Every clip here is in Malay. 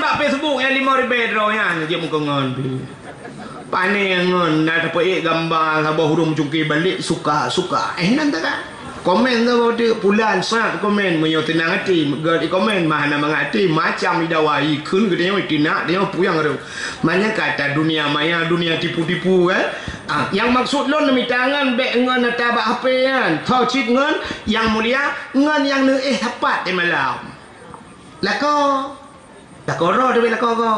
nampak Facebook yang 5,000 draw yang dia muka ngon pi. Panik ngon dah dapat gambar sabah hurung cungkir balik suka. Nan tak kan? Komen tu dia pulan sangat komen menyo tenang hati gad komen mana mengati macam idawai kun ke dia tidak dia puyang tu. Mana kata dunia maya dunia tipu-tipu kan. Yang maksud lo nami tangan bek ngon tabak HP kan. Tau cit ngon yang mulia ngon yang tepat di malam. Lako ro tu lako ko.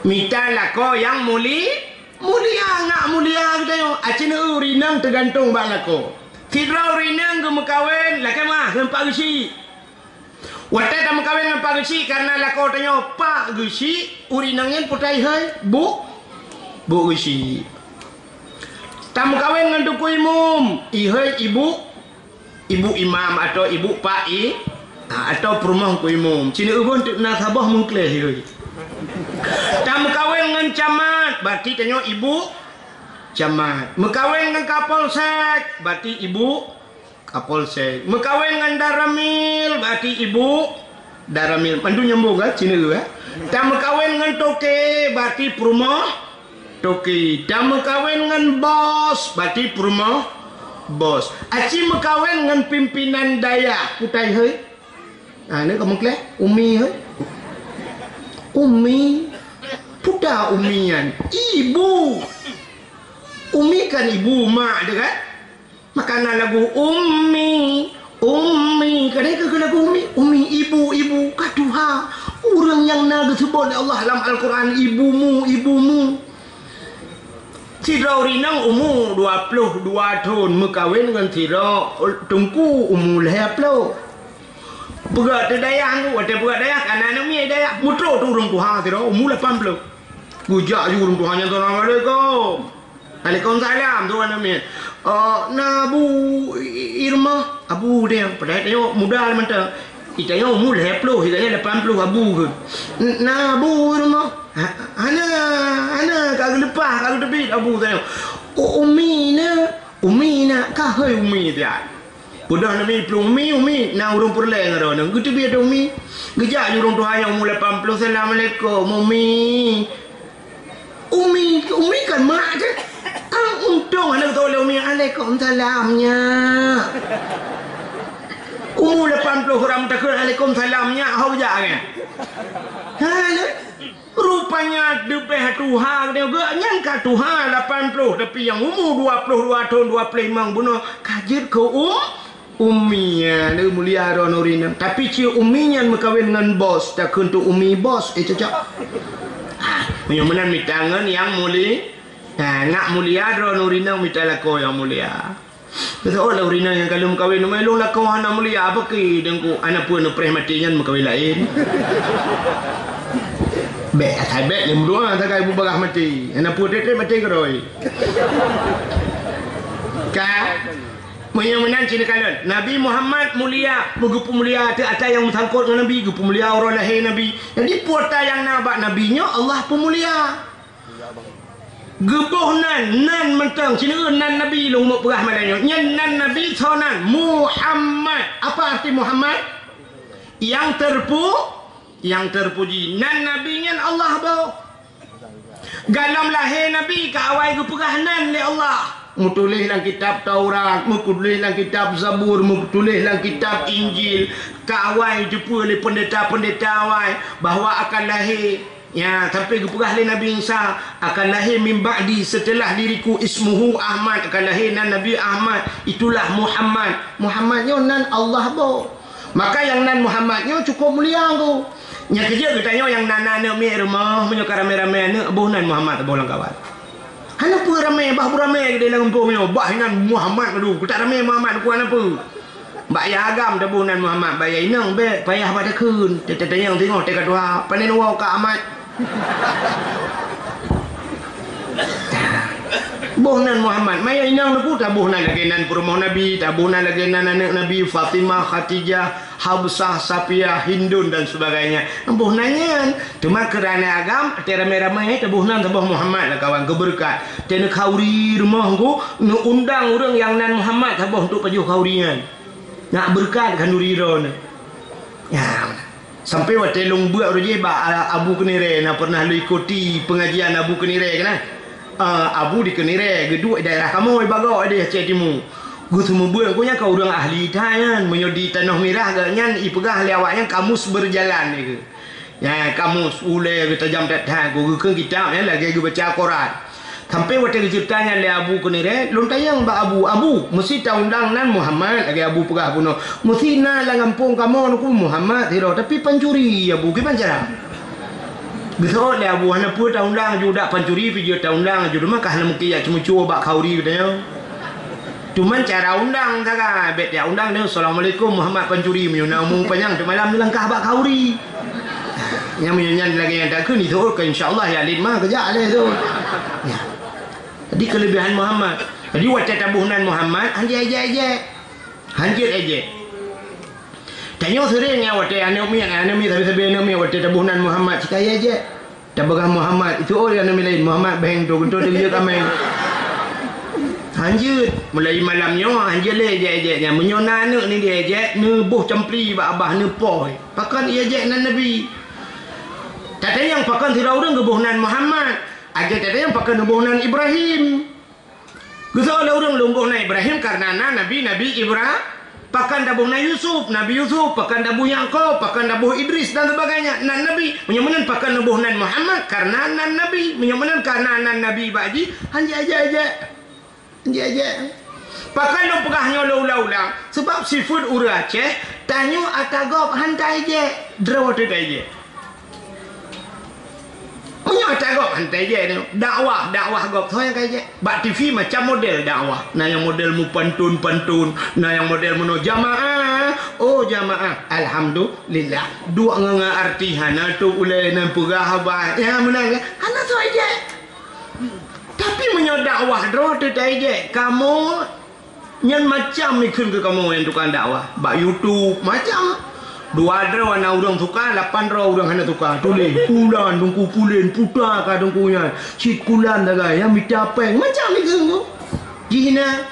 Mita lako yang mulia ngak mulia kita yo. Acina urinang tergantung bak lako. Tidra urinang ke mekawin laki mah dengan Pak Gesi. Watai tak mekawin dengan Pak Gesi karena lako tanya Pak Gesi urinangnya putai hai bu Gesi. Tak mekawin dengan Tuku Imum ihai ibu imam atau ibu Pak atau perumah Tuku Imum. Cina ubun nasabah mengkleh ihai. Tak mekawin dengan camat berarti tanya ibu camat. Mekawin dengan Kapolsek berarti ibu Kapolsek. Mekawin dengan Daramil berarti ibu Daramil. Pandu nyambung kan Cina tu Tak mekawin dengan Toke berarti perumah Toke. Tak mekawin dengan bos berarti perumah bos. Aci mekawin dengan pimpinan Dayak putai hai. Ni kamu kelih Umi hai. Umi puda umian ibu. Umi kan ibu mak dia kan. Makanan lagu Umi kadang ke lagu Umi ibu katuha orang yang naga sebut oleh Allah dalam Al-Quran ibumu. Tira urinang umur 22 tahun mekawin dengan tira tungku umur 20. Berat tu dayak tu ada berat dayak anak mi dayak mutro tu orang tuha tira umur 80. Gujak je orang tuanya Assalamualaikum. Waalaikumsalam tuan Amin. Nabu Irma abu dia pada tengok muda mentang. Itanya umur 70, itanya 80 abu ke. Nabu Irma. Ana kagak lepas kagak tepi abu tengok. Umi na kahai umi dia. Budak Nabi pelung umi na urung perleng ada nang gitu biar umi. Gejak urung tuhan yang umur 80. Assalamualaikum Umi kan mak je. Untung anak tahu Umi Waalaikumsalamnya. Umur 80 orang takut Waalaikumsalamnya hau jangan. Rupanya depeh Tuhan dia gak nyangka Tuhan 80 tapi yang umur 22 tahun 25 bunuh kajir ke Uminya dia mulia Ronurina. Tapi cia uminya mekawin dengan bos tak untuk umi bos cocok. Yang mana mitangan yang mulia. Nak mulia dro Nurina minta lako yang mulia. Kata oh Nurina yang kalau mekawin melong lako anak mulia apa ke dengku anak pun preh matinya mekawin lain. Bek bek yang dua tak ibu barah mati. Anak pun dia mati keroi. Yang menang Cina kalon Nabi Muhammad mulia begupu mulia ada yang sangkut dengan Nabi gupu mulia orang lahir Nabi. Jadi puata yang nabak nabinya Allah pun mulia. Gebuh nan mentang Cina nan Nabi long mau perah malanya nyan nan Nabi sonan Muhammad. Apa arti Muhammad? Yang terpuji nan Nabi nyan Allah bau. Galam lahir Nabi ka awai perah nan le Allah. Mutulis dalam kitab Taurat, mutulis dalam kitab Zabur, mutulis dalam kitab Injil. Ka awai jumpa oleh pendeta-pendeta awai bahawa akan lahir ya sampai keperah Nabi Isa akan lahir min ba'di setelah diriku ismuhu Ahmad akan lahir nan Nabi Ahmad itulah Muhammadnya nan Allah bo. Maka yang nan Muhammadnya cukup mulia tu. Nya kerja katanya yang nan mi rumah menyokar rame-rame ne abuh nan Muhammad abuh lang kawan. Hana pu ramai bah ramai ke dalam kampung nyo bah nan Muhammad aduh ku tak ramai Muhammad ku apa. Mbak ya agam dah bunan Muhammad bayar inang be payah pada kun. Tetenya yang tengok teka dua panen wau ka amat. Buhnan Muhammad maya inang aku tak buhnan lagi nan perumah Nabi tak buhnan lagi nan anak Nabi Fatimah Khadijah Habsah Safiah Hindun dan sebagainya buhnannya cuma kerana agam ramai-ramai tak buhnan tak Muhammad lah kawan keberkat tena kauri rumah aku nu undang orang yang nan Muhammad tak untuk pajuh kaurian nak berkat kan duriron ya Sampai waktu long buat je Abu Kenire nak pernah lu ikuti pengajian Abu Kenire kan? Abu di Kenire, geduk daerah kamu bagak dia Aceh Timur. Gu semua buat ko nya kau orang ahli tayan menyodi tanah merah ke nyan i pegah lewatnya kamus berjalan ni ke. Ya kamus ule kita jam tak ko ke kitab ya lagi gu baca Quran. Sampai waktu ceritanya le Abu Kenire, lon tayang ba Abu mesti undang nan Muhammad lagi Abu pegah puno. Mesti na lang kampung kamu ku Muhammad hiro tapi pencuri Abu ke pancara. Betul le Abu hana pu undang juga pencuri video undang juga mah kah mungkin ya cuma cuba kauri katanya. Cuman cara undang saga bet ya undang dia Assalamualaikum Muhammad pencuri menyunamung panjang tu malam ni langkah bak kauri. Yang menyanyi lagi yang tak ke ni tu ke insyaallah ya lima kerja le tu. Ya. Jadi kelebihan Muhammad. Jadi waktu tabuhan Muhammad hanjir aja. Hanjir aja. Tanya sering ya waktu anemi tapi anemi waktu tabuhan Muhammad sekaya aja. Tabuhan Muhammad itu orang yang lain Muhammad beng tu dia kami. Hanjir mulai malamnya hanjir le je menyona anak ni dia je nebuh cempli ba abah ne poi. Pakan ia je nan Nabi. Tata yang pakan tidak orang gebuhnan Muhammad. Aja tata yang pakan gebuhnan Ibrahim. Gusau orang lumbuhnan Ibrahim karena Nabi Ibrahim. Pakan dabuhnan Yusuf, Nabi Yusuf, pakan dabuh Yaqub, pakan dabuh Idris dan sebagainya. Nan Nabi menyamanan pakan gebuhnan Muhammad karena nan Nabi menyamanan karena nan Nabi baji hanjir aja. Dia. Pakan dong pegahnya ulang-ulang sebab seafood ura Aceh tanya atagop hantai je draw tu je. Punya atagop hantai je dakwah gop thôi yang je. Bak TV macam model dakwah. Nah yang model mu pantun, nah yang model mu jamaah. Oh jamaah, alhamdulillah. Dua nganga arti hana tu ulai nan pegah ba. Ya menang hana tu je. Tapi menyodakwah draw tu je. Kamu yang macam ni kun ke kamu yang tukang dakwah. Bak YouTube macam 2 draw ana urang tukar 8 draw urang hana tukar. Tulis pulan dungku pulen putar ka dungkunya. Cik kulan daga yang mitapeng macam ni ke. Jihina.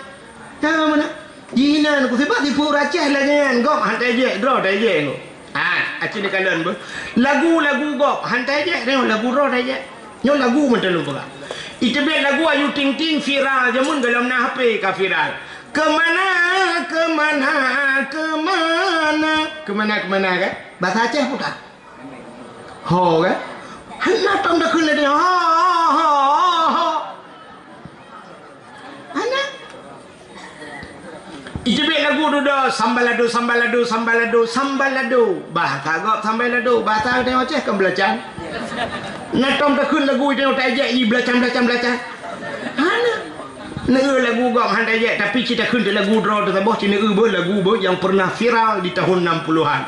Tahu mana? Jihina ku sebab di Pur Aceh lah jangan gop hantai je draw je ko. Aceh ni kalian ber. Lagu gop hantai je tengok lagu draw je. Nyo lagu macam lu pula. Itu biar lagu Ayu Ting Ting viral jamun dalam HP ka viral. Kemana kan? Bahasa Aceh pun tak. Ho kan? Hana tam dah kena dia. Ho. Hana. Itu biar lagu tu dah sambalado. Bahasa agak sambalado. Bahasa tengok Aceh kan belajar. Natom tak kun lagu tengok tak ajak i belacan. Hana. Neu lagu gam hantai je tapi kita kun lagu draw tu sabah cina lagu yang pernah viral di tahun 60-an.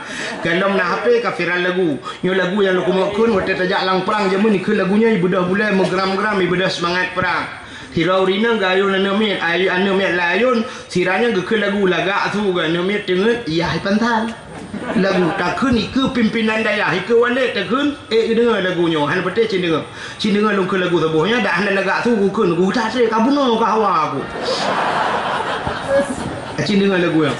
Kalau nak HP ka viral lagu. Nyo lagu yang lu kun waktu tajak lang perang jamun ni kun lagunya ibadah bulai megeram-geram ibadah semangat perang. Hirau rina gayun anamit layun siranya ke lagu lagak tu kan anamit tenget iya pantan. Lagu takun iku pimpinan daya iku wale takun dengar lagunya han pete cin dengar lu ke lagu sabohnya dah han lagak tu kun ku tak se kabuno ka hawa aku. Cin dengar lagu yang.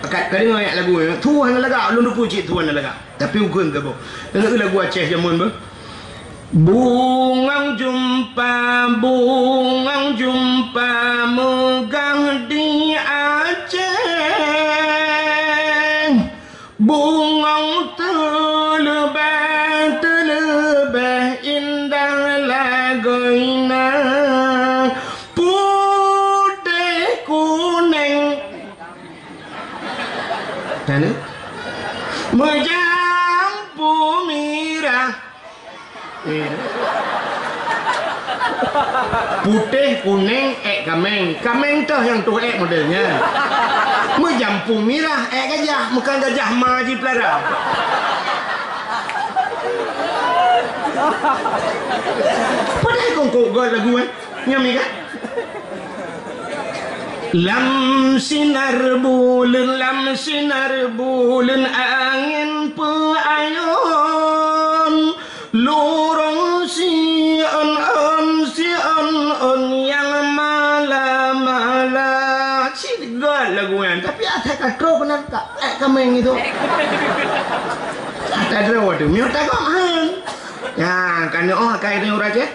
Kat dengar lagu yang tu han lagak lu puji tu han lagak. Tapi ukun sabo. Dengar lagu Aceh jamun ba. Bungang jumpa megang di Aceh. Bungang terlebih indah lagoina. Putih kuning. Mana? Mencampur merah. Putih kuning kameng tu yang tu modelnya menjampu merah gajah bukan gajah maji pelara. Padahal kongkok gol lagu nyami kan lam sinar bulan angin peayun lorong si on yang malam si gol lagu kan tapi ada atro kena tak kameng itu. Tak ada waktu. Mio tak kau hang. Ya, kan kai ni orang je.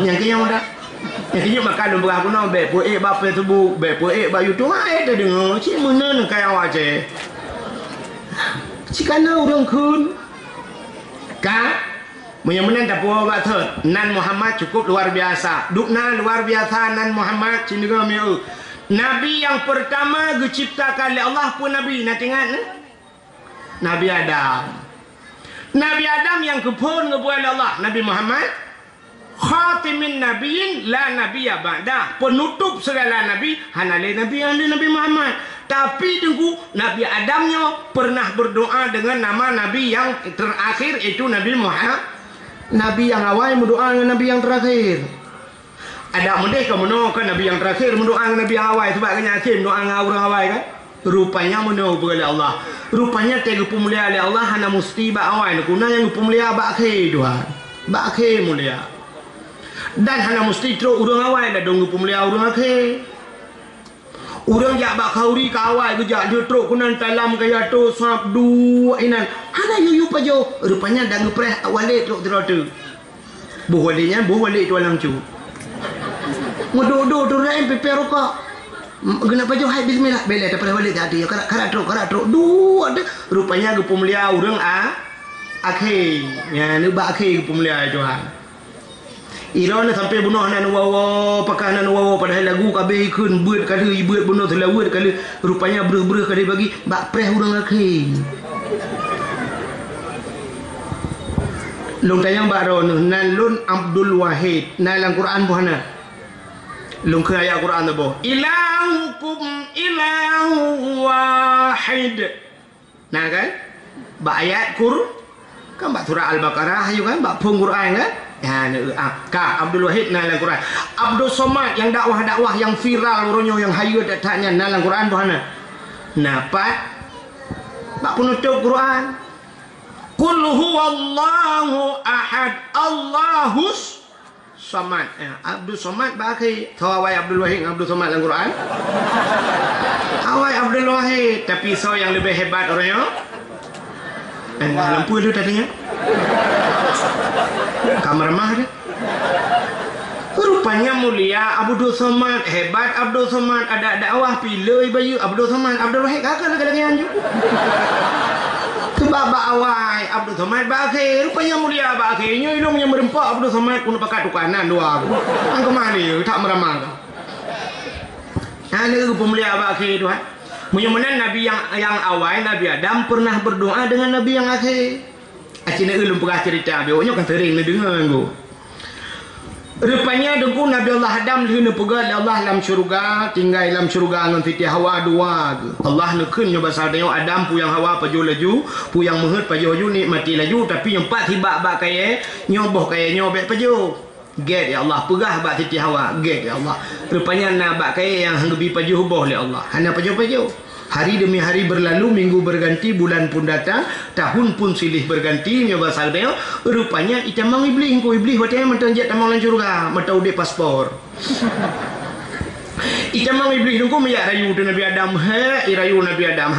Yang kaya muda. Yang kaya makan dulu aku nak be bapa tubuh, be ba YouTube ai tu dengar. Cik mana nak kaya awak je. Cikana orang kun. Ka Menyemenan tak puas buat tu. Nan Muhammad cukup luar biasa. Dukna luar biasa Nan Muhammad cindera miu. Nabi yang pertama diciptakan oleh Allah pun Nabi. Nak ingat ne? Nabi Adam. Nabi Adam yang kepun ngebuat oleh Allah. Nabi Muhammad khatimin nabiyin la nabiyya ba'da. Penutup segala nabi hanale Nabi Muhammad. Tapi tunggu Nabi Adamnya pernah berdoa dengan nama Nabi yang terakhir itu Nabi Muhammad. Nabi yang awal berdoa dengan Nabi yang terakhir. Ada mendek ke mendoakan Nabi yang terakhir mendoa dengan Nabi yang awal sebab kena akhir mendoa dengan orang awal kan. Rupanya mendoa oleh Allah. Rupanya tega pemulia oleh Allah hanya mesti bak awal kuna yang pemulia bak akhir Tuhan. Bak akhir mulia. Dan hanya mesti terus orang awal dah dong pemulia orang akhir. Orang jak bak kauri kawai ke jak dia teruk kunan talam kaya tu sap dua inan. Hana yuyu pajo. Rupanya dah ngepreh walik teruk teruk. Buh waliknya buh walik tu alam cu. Ngodo-do tu rain pepe rokok. Guna pajo hai bismillah. Bela daripada walik tadi. Karat teruk dua dah. Rupanya ke pemulia orang akhir. Ya ni bak akhir ke pemulia Tuhan. Irana sampai bunuh nan wawa pakai nan wawa padahal lagu kabeh ikun beut kali beut bunuh selawat kali rupanya bereh-bereh kali bagi bak preh urang akhir. Long tayang bak ron nan lun Abdul Wahid nan dalam Quran buhana. Long ke ayat Quran tu boh. Ilahukum ilahu wahid. Nah kan? Bak ayat kan bak surah Al-Baqarah ayo kan bak pung Quran kan? Ya, Kak Abdul Wahid dalam Quran. Abdul Somad yang dakwah-dakwah yang viral orangnya yang hayu datanya dalam Quran tu hana. Napat bak penutup Quran. Qul huwallahu ahad Allahus Samad. Abdul Somad baki tawai Abdul Wahid Abdul Somad dalam Quran. Awai Abdul Wahid tapi so yang lebih hebat orangnya. Lampu tu tadinya. Kamar mah dia. Rupanya mulia Abdul Somad hebat Abdul Somad ada dakwah pilih bayu Abdul Somad Abdul Wahid kakak lagi anju. Sebab awai Abdul Somad bakhir rupanya mulia bakhirnya ilmunya merempak Abdul Somad pun pakai tukanan dua. Ang kemari tak meramal. Ini pemulia bakhir Tuhan. Menyemenan Nabi yang awal Nabi Adam pernah berdoa dengan Nabi yang akhir. Acina ulun pernah cerita bioknya kan sering nak dengar anggo. Rupanya dengku Nabi Allah Adam lihuna pegat Allah dalam syurga, tinggal dalam syurga dengan Siti Hawa dua. Allah nekun nya basal dia Adam pu yang Hawa paju laju, pu yang mehet paju laju nikmati laju tapi yang empat tiba bak kaya nyoboh kaya nyobek paju. Get ya Allah pegah bak Siti Hawa, get ya Allah. Rupanya nak bak kaya yang hanggebi paju boh oleh Allah. Hana paju-paju. Hari demi hari berlalu, minggu berganti, bulan pun datang, tahun pun silih berganti, nyoba dia. Rupanya itamang iblis, ko iblis watanya mentang jet tamang lan syurga, mata ude paspor. Itamang iblis nunggu meyak rayu tu Nabi Adam, irayu Nabi Adam,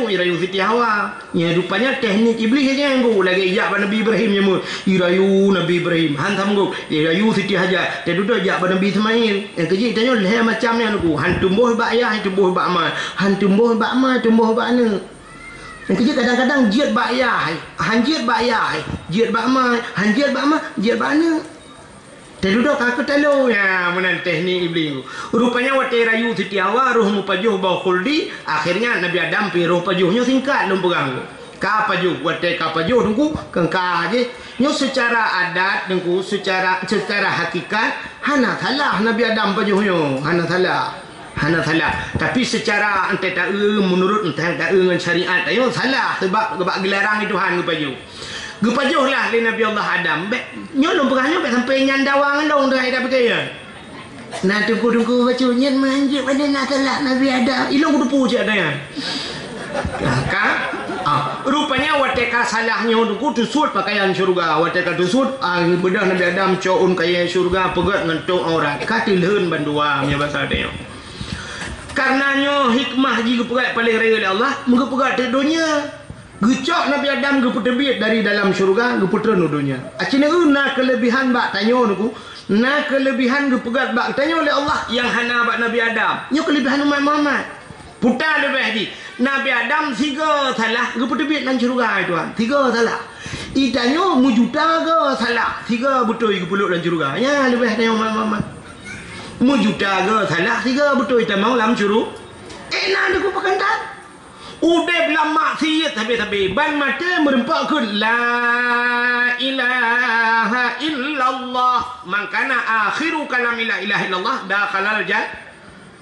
irayu Siti Hawa. Ya rupanya teknik iblis saja yang go lagi ijak pada Nabi Ibrahim nyamu, irayu Nabi Ibrahim, hantam go, irayu Siti Hajar, teduda ijak pada Nabi Ismail. Yang kerja tanya leh macam ni nunggu, han tumbuh bak ayah, tumbuh bak ma, han tumbuh bak ma, tumbuh bak ana. Yang kerja kadang-kadang jiat bak ayah, han jiat bak ayah, jiat bak ma, han jiat bak ma, jiat bak ana. Teruduk aku tahu ya menan teknik iblis. Rupanya watai rayu Siti Hawa roh mupajuh bau khuldi. Akhirnya Nabi Adam pi roh pajuhnya singkat lum pegang. Ka pajuh watai ka pajuh dengku kengka aje. Nyo secara adat dengku secara hakikat hana salah Nabi Adam pajuhnya. Hana salah. Tapi secara ente tak menurut ente tak dengan syariat ayo salah sebab gelaran itu han pajuh. Gepajuh lah li Nabi Allah Adam. Nyolong perahnya sampai nyandawang dong dah dah percaya. Nah tunggu baca manjik pada nak salah Nabi Adam. Ilang kudu je ada ya. Kan? Rupanya wateka salahnya tunggu tusut pakaian syurga. Wateka tusut bedah Nabi Adam coun kaya syurga pegat ngentuk aurat. Katilheun bandua nya bahasa dia. Ka Karenanya hikmah jika perat paling raya oleh Allah, muka perat di dunia. Gecok Nabi Adam ke terbit dari dalam syurga ke putra no dunia. Acina na kelebihan bak tanya nuku. Na kelebihan ke pegat bak tanya oleh Allah yang hana bak Nabi Adam. Nya kelebihan umat Muhammad. Putar lebih lagi. Nabi Adam tiga salah ke terbit dalam syurga tuan. Tiga salah. Itanya mujuta ke salah. Tiga betul ke pulut dalam syurga. Ya lebih tanya umat Muhammad. Mujuta ke salah. Tiga betul kita mau dalam syurga. Nak aku pakai tak? Udah bilang maksiat habis-habis ban mata merempak ke la ilaha illallah man kana akhiru kalami la ilaha illallah dakhalal jannah.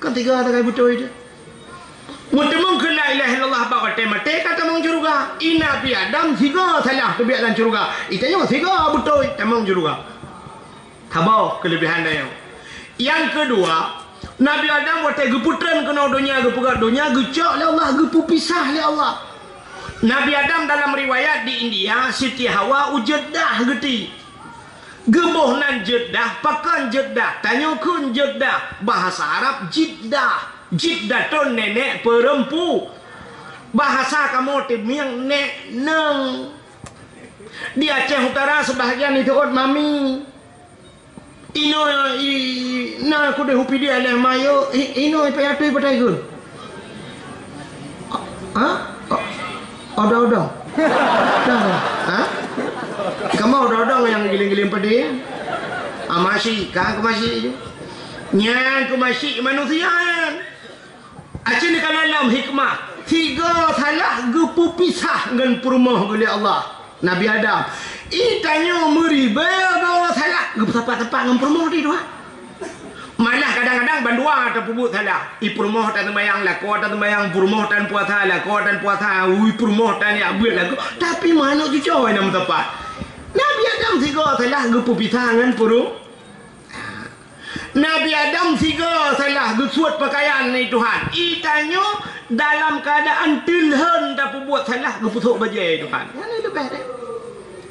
Ketiga tak betul itu. Mutemung ke la ilaha illallah ba kata mate kata mong juruga. Ina bi Adam tiga salah tu biar dalam juruga. Itanya tiga betul tamong juruga. Tabau kelebihan dia. Yang kedua, Nabi Adam watai geputran kena dunia gepugat dunia gecok le Allah gepu pisah le Allah. Nabi Adam dalam riwayat di India Siti Hawa ujeddah geti. Gemoh nan jeddah pakan jeddah tanya kun jeddah bahasa Arab jiddah. Jiddah tu nenek perempu. Bahasa kamu timiang nek neng. Di Aceh Utara sebahagian itu mami. Ino na aku dah hupi dia lah mayo ino payah tu pada ikut. Ha? Ada. Ha? Kamu ada yang giling-giling pada dia? Masih, kan aku masih je. Nya aku masih manusia kan. Acin ni kan dalam hikmah. Tiga salah gepu pisah dengan perumah oleh Allah. Nabi Adam. Itanya meribau salah tempat-tempat dengan perumah dia tuan. Malah kadang-kadang bandua atau pubut salah. I perumah tak tembayang lah, kau tak tembayang perumah tan puasa lah, kau tan puasa, perumah tan ya buat lah. Tapi mana tu jauh nama tempat. Nabi Adam tiga salah gepu pisah dengan perumah. Nabi Adam tiga salah gesuat pakaian ni Tuhan. Itanya dalam keadaan tilhan tak pubut salah geputuk bajai Tuhan. Yang ni lebih dia.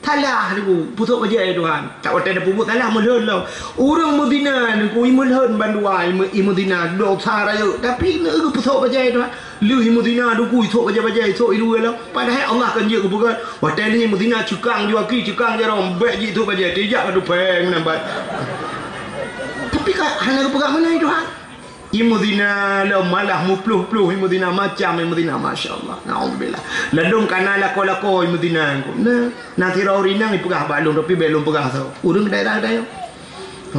Salah tu putuk bajai Tuhan. Tak ada pubut salah melhun lah. Orang Medina ni ku melhun bandua Medina dok saraya tapi ni putuk bajai Tuhan. Lu Medina tu ku putuk bajai sok ilu lah. Padahal Allah kan je bukan. Hotel ni Medina cukang jual ki cukang je rom beg ji tu bajai tejak adu peng nambat. Tapi kan hana pegang mana Tuhan? Imudina la malah mupluh-pluh imudina macam imudina masya-Allah. Naudzubillah. Ladung kana lako-lako imudina ko. Nah tira urinang ipegah balung tapi belum pegah tau. Urang daerah dayo.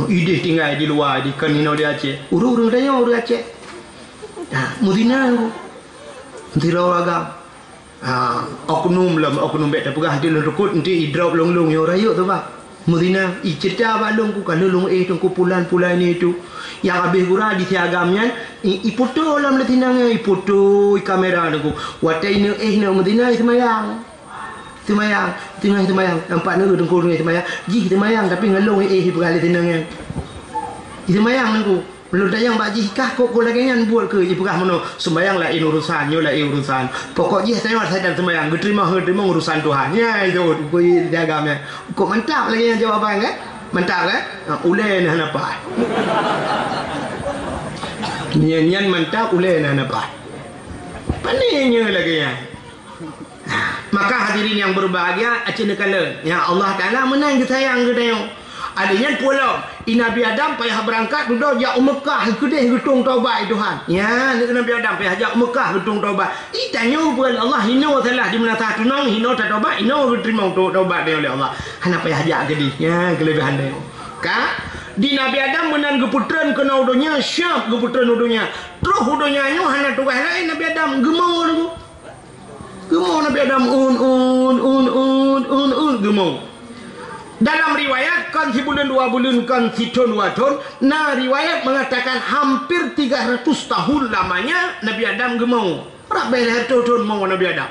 Ide tinggal di luar di kanino di Aceh. Urang dayo urang Aceh. Mudina ko. Tira agam. Oknum bet pegah di rukut nanti idrop long-long yo rayo tu ba. Mudina cerita balung ku kalau long tu ku pulan-pulan ni tu. Yang habis gura di siagamnya ipoto lam letinangnya ipoto kamera aku watai ni ni Medina semayang nampak ni dengkul ni semayang ji semayang tapi ngelong pergali tinangnya semayang aku belum tayang bak ji kah kok lagi ngan buat ke ji pegah mana sembayang lah urusan yo lah urusan pokok ji saya dan semayang terima urusan Tuhan ya itu ku siagamnya kok mantap lagi yang jawapan kan. Mantap kan? Ulai nak nampak. Nyan mantap ulai nak nampak. Panenya lagi ya. Maka hadirin yang berbahagia, acina kala ya Allah Taala menang ke sayang ke tayang. Adanya pulau Nabi Adam payah berangkat duduk jak Mekah kedih getung taubat Tuhan. Ya, Nabi Adam payah jak Mekah getung taubat. Tanya pun Allah hino salah di mana satu nang hino tak taubat, hino terima taubat dia oleh Allah. Hana payah jak kedih. Ya, kelebihan dia. Ka di Nabi Adam menang geputran kena udonya syap geputran udonya. Terus udonya nyo hana tugas lain Nabi Adam gemau tu. Gemau Nabi Adam gemau. Dalam riwayat kan si bulan 2 bulan kan si tahun 2 tahun. Nah riwayat mengatakan hampir 300 tahun lamanya Nabi Adam gemau. Rabai tahun mau Nabi Adam.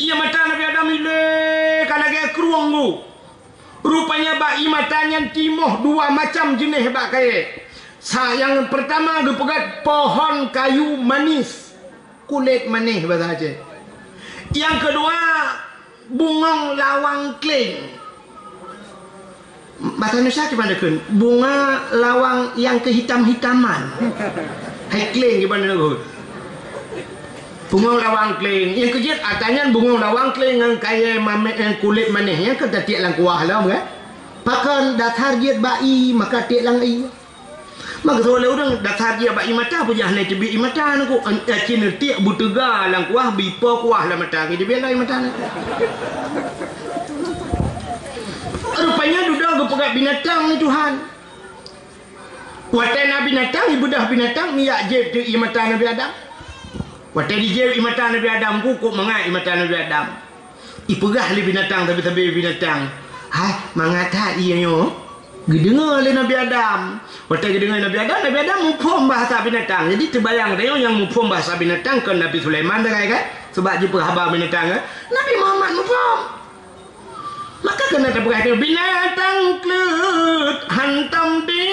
Ia mata Nabi Adam ile kalau dia keruang tu. Rupanya bak matanya timoh dua macam jenis bak kaya. Yang pertama gepegat pohon kayu manis. Kulit manis bahasa Aceh. Yang kedua bunga lawang kling. Bahasa Indonesia macam mana kan? Bunga lawang yang kehitam-hitaman. Hai kling gimana tu? Bunga lawang kling. Yang kejut atanya bunga lawang kling yang kaya mamet yang kulit manis yang kata tiak lang kuah lah kan? Pakan datar jiat bai maka tiak lang ai. Maka soalnya orang datar jiat bai mata apa jah nak cebi mata nak ko cina tiak butega lang kuah bipo kuah lah mata ke dia lai mata. Rupanya duda gepegat binatang ni Tuhan. Watai Nabi binatang ibu dah binatang ni yak jeb tu mata Nabi Adam. Watai dijeb mata Nabi Adam ku kok mangat mata Nabi Adam. Ipegah li binatang tapi binatang. Hai mangata iya yo. Gedengar le Nabi Adam. Watai gedengar Nabi Adam mupom bahasa binatang. Jadi terbayang dia yang mupom bahasa binatang ke Nabi Sulaiman dah kan? Sebab dia penghabar binatang Nabi Muhammad mupom. Maka kena terberkata binatang klut hantam di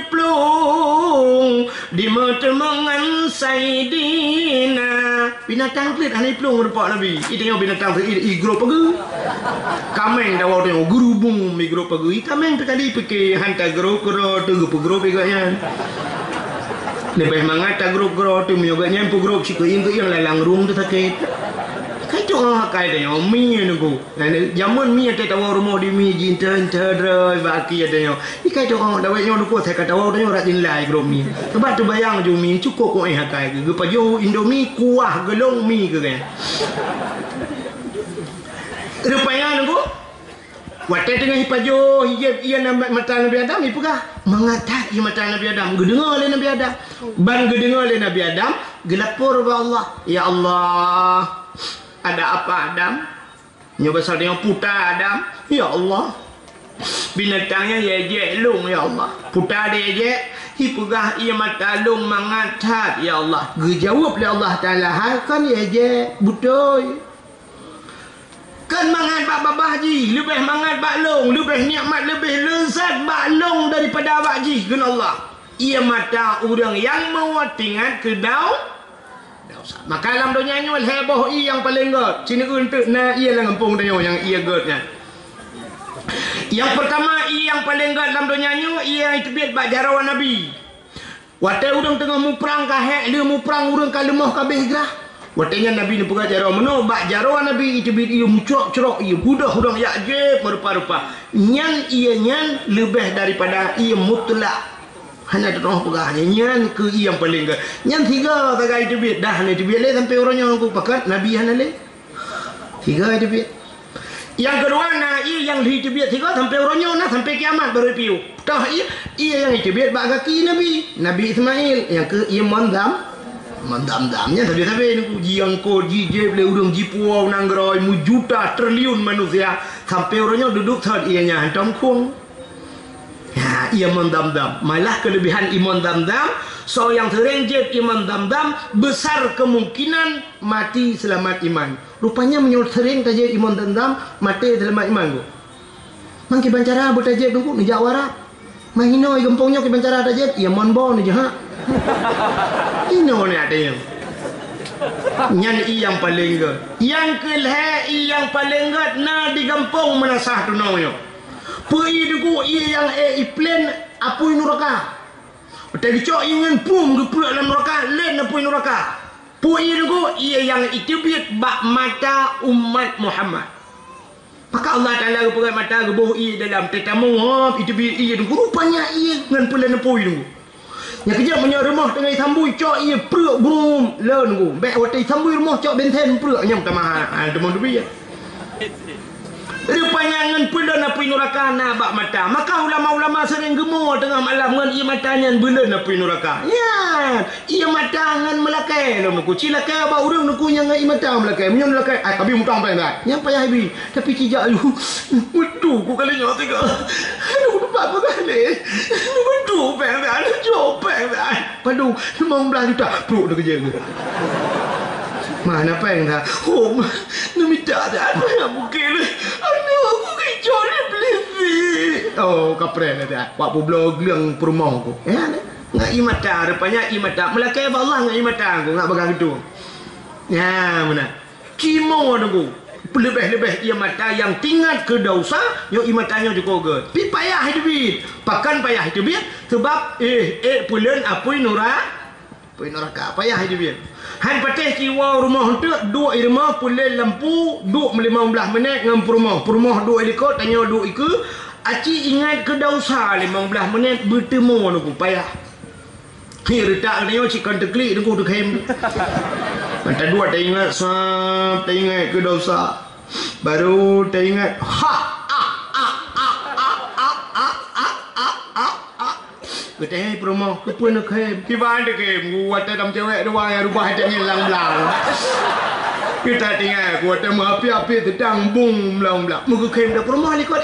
plung di metemangan Saidina. Binatang klut hantam plung merupak Nabi. Itu yang binatang igro pagi. Kameng dah waktu yang gerubung igro pagi. Kameng sekali pergi hantar gero-gero tu gero pegaknya. Lebih mengata gero-gero tu menyogaknya gero cikgu yang lalang rung tu sakit. Itu orang kai dia mi nunggu. Zaman mi ada tahu rumah di mi jinten terus baki ada yo. Ikai tu orang dah yo nunggu saya kata tahu dia rajin lai grup mi. Sebab tu bayang ju mi cukup ko kai ke. Gepa jo Indomie kuah gelong mi ke kan. Rupanya nunggu. Watai dengan hipajo hijab ia mata Nabi Adam ipukah mengata ia mata Nabi Adam gedengar oleh Nabi Adam ban gedengar oleh Nabi Adam gelapur ba Allah ya Allah ada apa Adam nyoba besar dengan puta Adam ya Allah binatangnya yejek lung ya Allah puta dia yejek hipugah ia mata lung mengatat ya Allah gejawab oleh Allah Ta'ala hai kan yejek betul kan mangat bak babah ji lebih mangat bak long lebih nikmat lebih lezat bak long daripada abak ji guna Allah ia mata orang yang mewatingat ke daun maka dalam dunia ni heboh yang paling god sini untuk na ia lah ngempung dia yang ia godnya yang pertama yang paling god dalam dunia ni ia itu biat bak jarawan Nabi watai orang tengah muprang kahek dia muprang orang kalemah kabeh gerah watanya Nabi ni pegang jarawan meno bak jarawan Nabi itu biat ia mucrok-crok ia budah-budah yakjib merupa-rupa nyan ia nyan lebih daripada ia mutlak hanya terong pegahnya nyan ke yang paling ke nyan tiga tagai itu biat dah ni itu biat le sampai orangnya aku pakat Nabi hana le tiga itu biat yang kedua na yang itu biat tiga sampai orangnya na sampai kiamat baru piu tah ia yang itu biat bak kaki Nabi Ismail yang ke ia mandam-damnya tapi ni jiang ko jijeb le urang jipuau nanggroi mujuta triliun manusia sampai orangnya duduk thad ianya hantam khung ya, ia mendam-dam. Malah kelebihan iman dam-dam, so yang terenjet iman dam-dam besar kemungkinan mati selamat iman. Rupanya menyuruh sering tajib iman dam-dam mati selamat iman go. Mangki bancara bertajib dulu ni jawara. Mahino gempongnya ke bancara tajib, ia monbo ni jaha. Ino ni ada yang. Nyan yang paling god. Yang kelhe yang paling god na di gempong menasah tu namanya. Pui duku ia yang plan apui neraka. Tadi cok ingin pum ke pulak dalam neraka len apui neraka. Pui duku ia yang itu biat bak mata umat Muhammad. Maka Allah Taala kepegat mata ke bawah ia dalam tetamu itu biat ia duku rupanya ia dengan pulan apui duku. Yang kejap punya rumah tengah sambui cok ia peruk brum len duku. Baik waktu sambui rumah cok benten peruk nyam tamah demang dubi ya. Rupanya ngan bulan api neraka na bak mata. Maka ulama-ulama sering gemuk tengah malam ngan ia matanya bulan api neraka. Ya, ia mata ngan melakai lo nuku. Cilakai ba urang nuku yang ngan ia mata melakai. Menyang melakai. Ai abi mutang pai dah. Yang payah abi. Tapi cijak ayu. Waduh ku kali nyok tiga. Aduh dapat apa kali. Waduh pai dah. Ada jopeng dah. Padu 15 juta. Perut dah kerja ke. Mana peng dah. Oh, nak minta dah. Apa yang mungkin. Aduh, aku kecoh ni beli. Oh, kapren dah. Pak blog liang perumah aku. Nggak imata. Rupanya imata. Melakai Allah nggak imata aku. Nggak bagang itu. Ya, mana. Cimo aku. Lebih-lebih ia mata yang tingkat ke dosa. Yang imatanya juga. Tapi payah hidup. Pakan payah hidup. Sebab, bulan apui pergi neraka payah hidup dia. Han patih kiwa rumah tu duk irma pulai lampu duk 15 minit ngam rumah duk ikut tanya duk ikut aci ingat ke dausa 15 minit bertemu nu payah. Ni retak dia cik kan teklik tu tu kem. Mata dua tak ingat sap tak ingat ke dausa. Baru tak ingat Keteh promo ke pun nak kem. Kiban de kem gua tak dam cewek dua yang rubah tak ngilang belang. Kita tinggal gua tak mau api-api sedang bung belang-belang. Muka kem dah promo ni kau.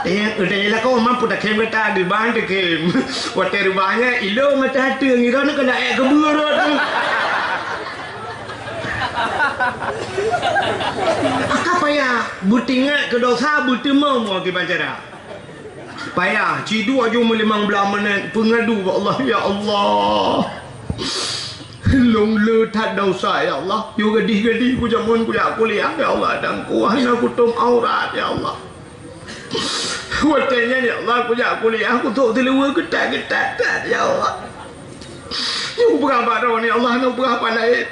Dia lah kau mampu tak kem kata di bang de kem. Gua tak rubahnya ilo mata hati ngira nak kena air keburut. Apa ya? Butingat ke dosa buti mau ke bancara. Payah, cidu aja 15 minit pengadu ke Allah, ya Allah. Long le tak dosa ya Allah. Yo gadih-gadih ku jamun ku ya kuliah ya Allah dan ku hanya ku tum aurat ya Allah. Watanya ya Allah ku ya kuliah ku tok dilewa ketat-ketat ya Allah. Yo berapa dah ni Allah nak berapa lain.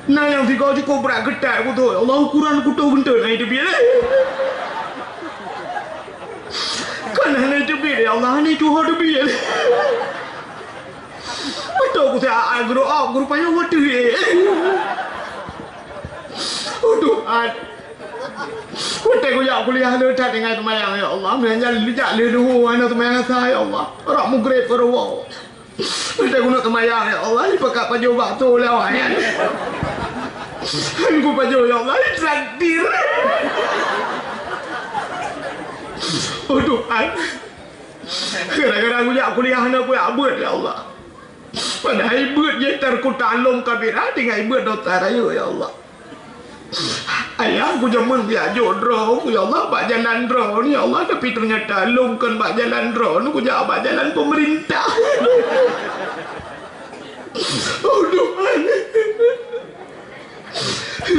Nah yang fikau cukup berat ketat ku tu. Allah ukuran ku tu bentuk nah itu biar. Kan hanya itu biar ya Allah ni tu hadu biar. Betul ku saya guru payah waduh ye. Tuhan. Ku tak ku ya kuliah le tak dengan temayang ya Allah. Menjal lijak le dulu ana temayang saya ya Allah. Rak mugrib perwa. Tak ku nak temayang ya Allah. Ni pakat paju batu lawan. Aku paju ya Allah ni traktir. Oh Tuhan. Kadang-kadang aku jak kuliah nak aku jak buat ya Allah. Padahal buat je terkutalum kabirah dengan buat doktor ayo ya Allah. Ayah aku jaman dia jodoh aku ya Allah bak jalan drone ya Allah tapi ternyata lungkan bak jalan drone aku jak bak jalan pemerintah. Oh Tuhan.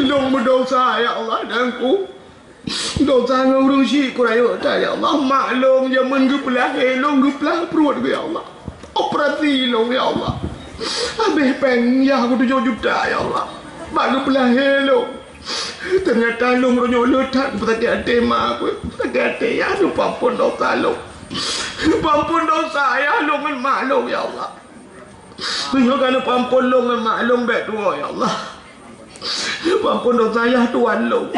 Long berdosa ya Allah dan ku dosa ngurung syik ku raya tak ya Allah maklum jaman gepelah long gepelah perut ya Allah operasi long ya Allah habis peng ya aku 7 juta ya Allah bak gepelah long ternyata long ronyo letak pada hati mak aku pada hati ya lupa pun dosa long pampun dosa ya long dengan maklum ya Allah kan pampun long dengan maklum baik tua ya Allah pampun dosa ya tuan long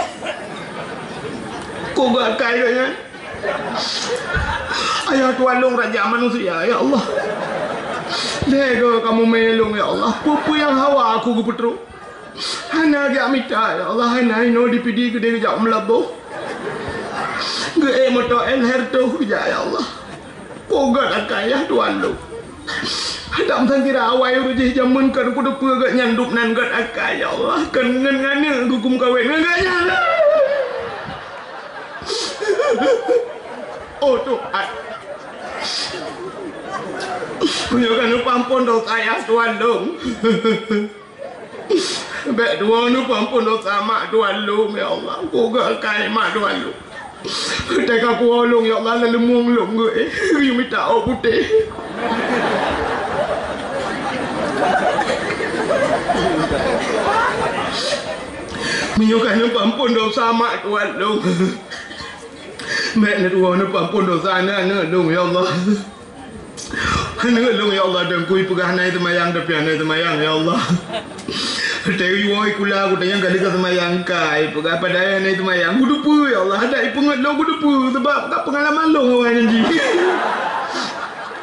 kau gak kaya kan ayah tuan long raja manusia ya Allah lega kamu melong ya Allah pupu yang hawa aku ke putru hana dia minta ya Allah hana ino dipidi ke dia jak melabuh ge moto el herto ya Allah kau gak kaya tuan long Adam sang kira awai rujih jaman kan ku depu gak nyandup nan gak akal ya Allah kan ngan-ngane hukum kawin ngaganya oh Tuhan punya pampun dosa ya Tuhan dong baik dua nu pampun dosa mak Tuhan dong ya Allah ku gak kai mak Tuhan dong tak aku olong ya Allah lalu munglong gue you minta oh putih menyukai pampun dosa mak Tuhan dong Mek ni dua ni pampun dosa ni dong ya Allah. Ni dong ya Allah dan kui pegah nai temayang tapi nai temayang ya Allah. Tapi woi kula aku tanya kali ke temayang kai pegah pada nai temayang aku lupa ya Allah ada ipungat lo aku lupa sebab tak pengalaman lo orang ni.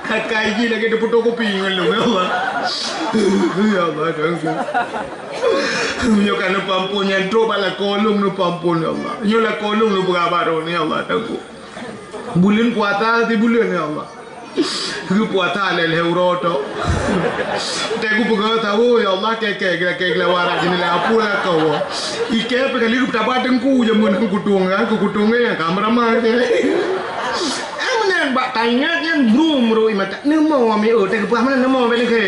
Kai ji lagi ada fotokopi dengan lo ya Allah. Ya Allah dan ku. Nyo kan pampun yang drop ala kolong no pampun ya Allah. Nyo la kolong no berabaro ni ya Allah aku. Bulan puasa ti bulan ya Allah. Ku puasa le euro to. Te ku pega tahu ya Allah ke lawara jini la apula kau. Ike pe kali ku dapat dengku jamun ku kutung ya kameraman te. Amnan bak taingat yang brum ro imata nemo ami o te ku mana nemo be ke.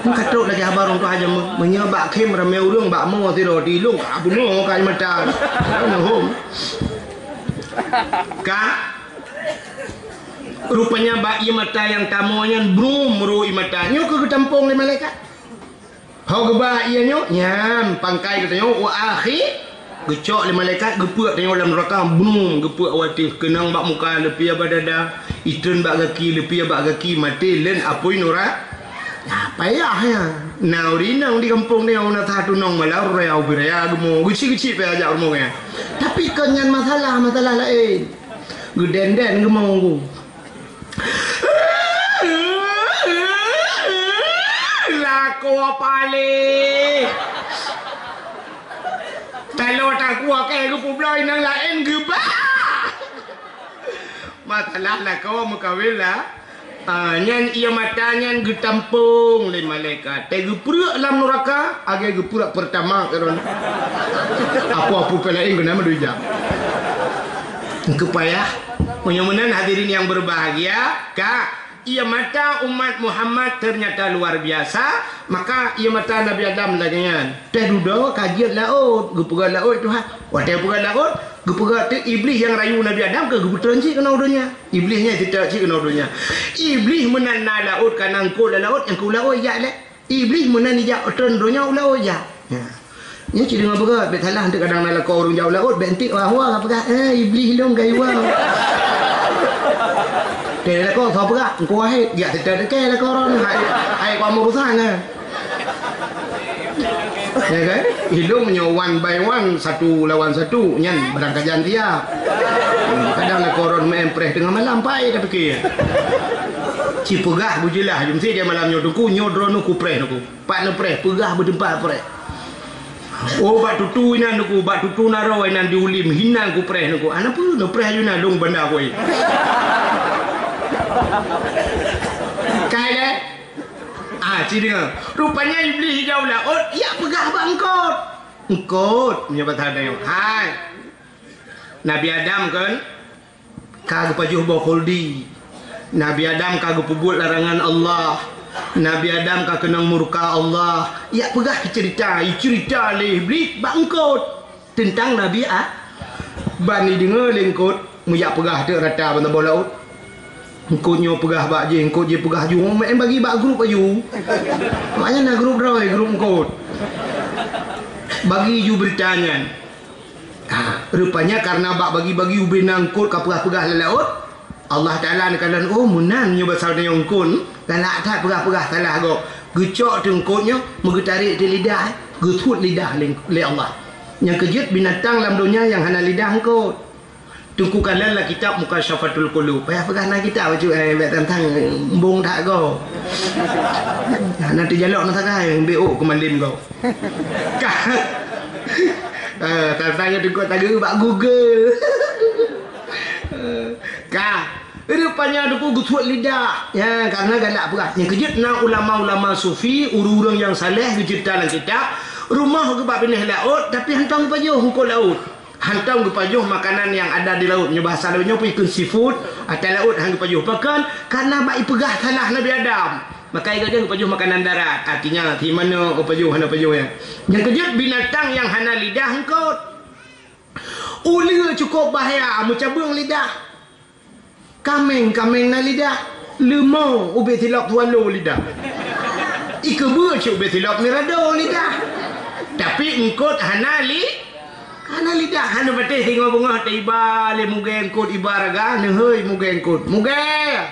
Katrok lagi habar untuk aja menyebak kem rameu รื่องbak mau ti roti lung abu no kai mata no hom ka Rupanya bak ia mata yang tamunya brum ru imata nyo ke tampung le malaikat. Hau geba ia nyo nyam pangkai katanya wa akhi gecok le malaikat gepuak tengok dalam neraka brum gepuak awati kenang bak muka lepi badada itun bak kaki lepi bak kaki mati len apoi nora. Ya payah ya. Now rinang di kampung ni orang nak tunong malah raya ubiraya gemo gici-gici pe ajak rumah ya. Tapi kenyan masalah lain. Geden-den gemo. Lako pale. Kalau tak kuat ke publai nang lain geba. Masalah lako mukawil lah. Nyan ia mata nyan getampung le malaikat. Te gepurak dalam neraka, age gepurak pertama karon. Apa-apa pelain kena meduja. Kepayah menyamanan hadirin yang berbahagia, Kak. Ia mata umat Muhammad ternyata luar biasa. Maka ia mata Nabi Adam lagian. Teh duda kajian laut, gepura laut Tuhan. Wadah pura laut, gepura tu iblis yang rayu Nabi Adam ke geputan cik kena udahnya. Iblisnya tidak cik kena udahnya. Iblis menana laut kana engkau laut, engkau laut ya le. Iblis menani ja tendonya laut ya. Nya cik dengar berat, bet salah hang kadang nak kau orang jauh laut, bentik wah apa iblis long gaiwa. Để là có thọ bữa có hay dạ thì trời cái là có hay qua một tháng nè ya kan hidungnya one by one satu lawan satu nyan berangkat jantia kadang nak koron mempres dengan malam pai dah fikir cipegah bujilah jum si dia malam nyoduku nyodro nuku pres nuku pak no pres pegah bertempat pres oh bak tutu ina nuku bak tutu naro ina diulim hinang ku pres nuku ana pun no pres yuna dong benda koi kaya cik dengar rupanya iblis hijau laut ya pegah bangkot engkot punya bahasa dia hai Nabi Adam kan kagak pajuh bakuldi Nabi Adam kagak pebut larangan Allah Nabi Adam kagak kenang murka Allah ya pegah cerita le iblis bangkot tentang Nabi bani dengar lengkot muyak pegah tu rata benda laut engkau pegah bak je, engkau je pegah ju. Main bagi bak grup aju. Maknya nak grup rawai, grup engkau. Bagi ju beritanya. Rupanya karena bak bagi-bagi ubin angkut ka pegah-pegah laut, Allah Taala nak katakan oh munan nyo basal dia engkun, galak tak pegah-pegah salah go. Gecok tu engkutnya, megetarik di lidah, getut lidah le Allah. Yang kejut binatang dalam dunia yang hana lidah engkau. Tungkukan lah kitab Mukasyafatul Qulub. Payah pegang nak kitab baju tentang bong tak kau. Nanti jaluk nak sakai BO kemandim kau. Tanya tunggu tak bak Google. Rupanya aku gusut lidah. Ya, karena galak pegang. Yang kejut nak ulama-ulama sufi, urang yang saleh kejut dalam kitab. Rumah ke bak pindah laut tapi hantang pajuh hukum laut. Hantam kepajuh makanan yang ada di laut. Bahasa lautnya pun ikan seafood atau laut hang kepajuh pakan karena bai pegah salah Nabi Adam. Maka ia dia kepajuh makanan darat. Artinya di mana kepajuh hana pajuh ya. Yang kejut binatang yang hana lidah engkau. Ular cukup bahaya mencabung lidah. Kameng na lidah. Lemau ubet tilap tualo lidah. Ika ber ubet tilap ni rado lidah. Tapi engkau hana Hana lidah hana batih tengok bunga tiba le mugeng kot ibaraga ne heuy mugeng kot mugeng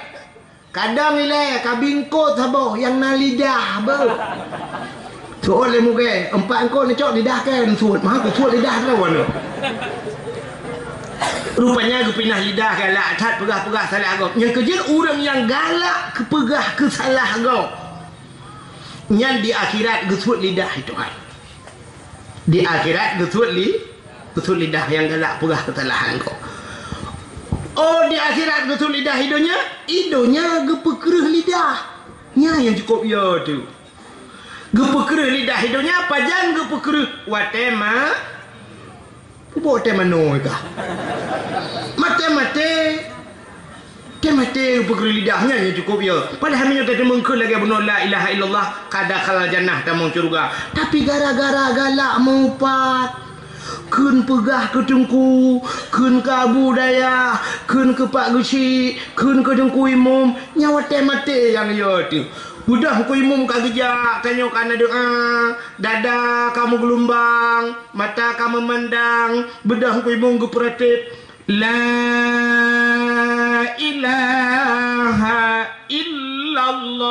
kadang ile kabing kot sabo yang na lidah be soal le mugeng empat kot ne cok lidah kan suut mah ke suut lidah lawan rupanya ke pindah lidah galak atat pegah-pegah salah kau yang kejut orang yang galak kepegah ke salah kau yang di akhirat gesut lidah itu kan di akhirat gesut betul lidah yang galak pegah kesalahan kau. Oh di akhirat betul lidah hidungnya gepekereh lidah. Nya yang cukup ya tu. Gepekereh lidah hidungnya apa jangan gepekereh watema. Buat tema no kah? Mate gepekereh lidahnya yang cukup ya. Padahal minyak tadi mengkul lagi benar la ilaha illallah kada khalal jannah tamang surga. Tapi gara-gara galak maupat Kun pegah ke Tengku, kun ke Abu Daya, kun ke Pak Gusi, kun ke Tengku Imum, nyawa mati yang ya tu. Budah ku imum ka gejak, tanya kana doa, dada kamu gelombang, mata kamu memandang, bedah ku imum ku peratip. La ilaha illallah.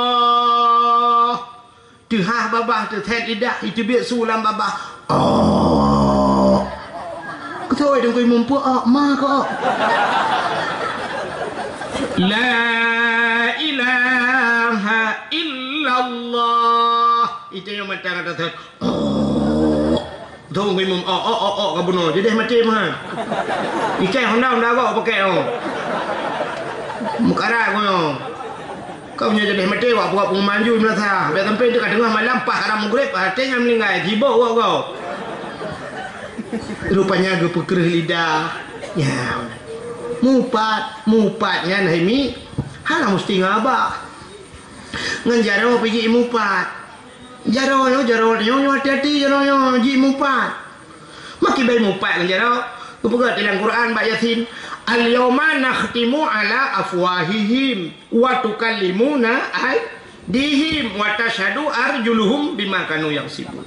Tuhah babah tu thet lidah itu biak sulam babah. Oh. Ketoi dong ku imum pu ma ko. La ilaha illallah. Itu yang mata kata thet. Oh. Thong ku imum ka buno. Jadi mati mah. Ikai honda kau pakai oh. Mukara kau. Kau punya jadi mati wak buat pengumanju melasa. Biar sampai dekat tengah malam pas haram maghrib hatinya meninggal tiba kau. Rupanya gue pekerh lidah. Ya. Mupat kan Haimi. Hala mesti ngabak. Ngan jaro pergi mupat. Jaro hati-hati jaro ji mupat. Maki bayi mupat kan jaro. Gue pegat dalam Quran bak Yasin. Al-yawma nakhtimu ala afwahihim wa tukallimuna aydihim wa tashhadu arjuluhum bima kanu yaksibun.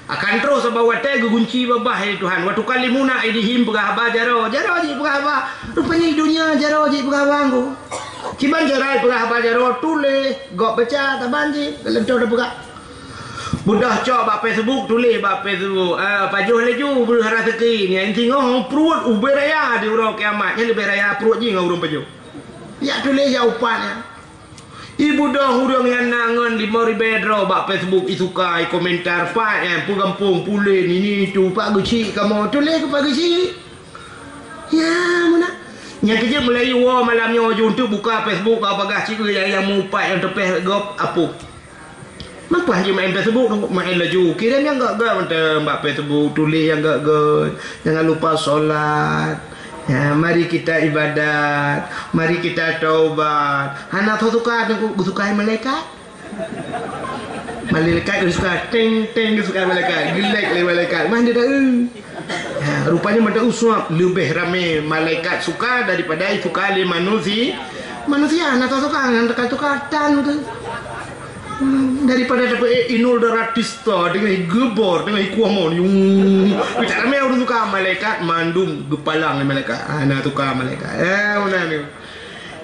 Akan terus bawa teh gunci babah ya Tuhan. Wa tukallimuna aydihim pegahaba jaro ji pegahaba. Rupanya dunia jaro ji pegahaba anggo. Ciban jarai pegahaba jaro tule gok baca tabanji lentor dah pegah. Budah cok bak Facebook tulis bak Facebook pajuh leju berharap teki ni inti ngong perut uberaya di urang kiamat ni lebih raya perut je ngau urang pajuh ya tulis jawapannya ibu dah urang yang nangan 5,000 dro bak Facebook isukai komentar pak yang pugampung pulin ini tu Pak Guci kamu tulis ke Pak Guci ya mana yang kerja Melayu malamnya untuk buka Facebook apa gasi yang mupat yang tepeh gop apa Mampu je main Facebook, main laju. Kiranya enggak mbak Facebook tulis yang enggak. Jangan lupa solat. Ya, mari kita ibadat, mari kita taubat. Anak tu suka suka malaikat. Malaikat suka ting suka malaikat. Gelek le malaikat. Mana dah? Ya, rupanya mata usap lebih ramai malaikat suka daripada suka le manusia. Manusia anak tu suka dengan dekat-dekatan tu. Daripada dapat inul daratista dengan gebor dengan ikuamon bicara meh orang suka malaikat mandum gepalang malaikat anak tukar malaikat mana ni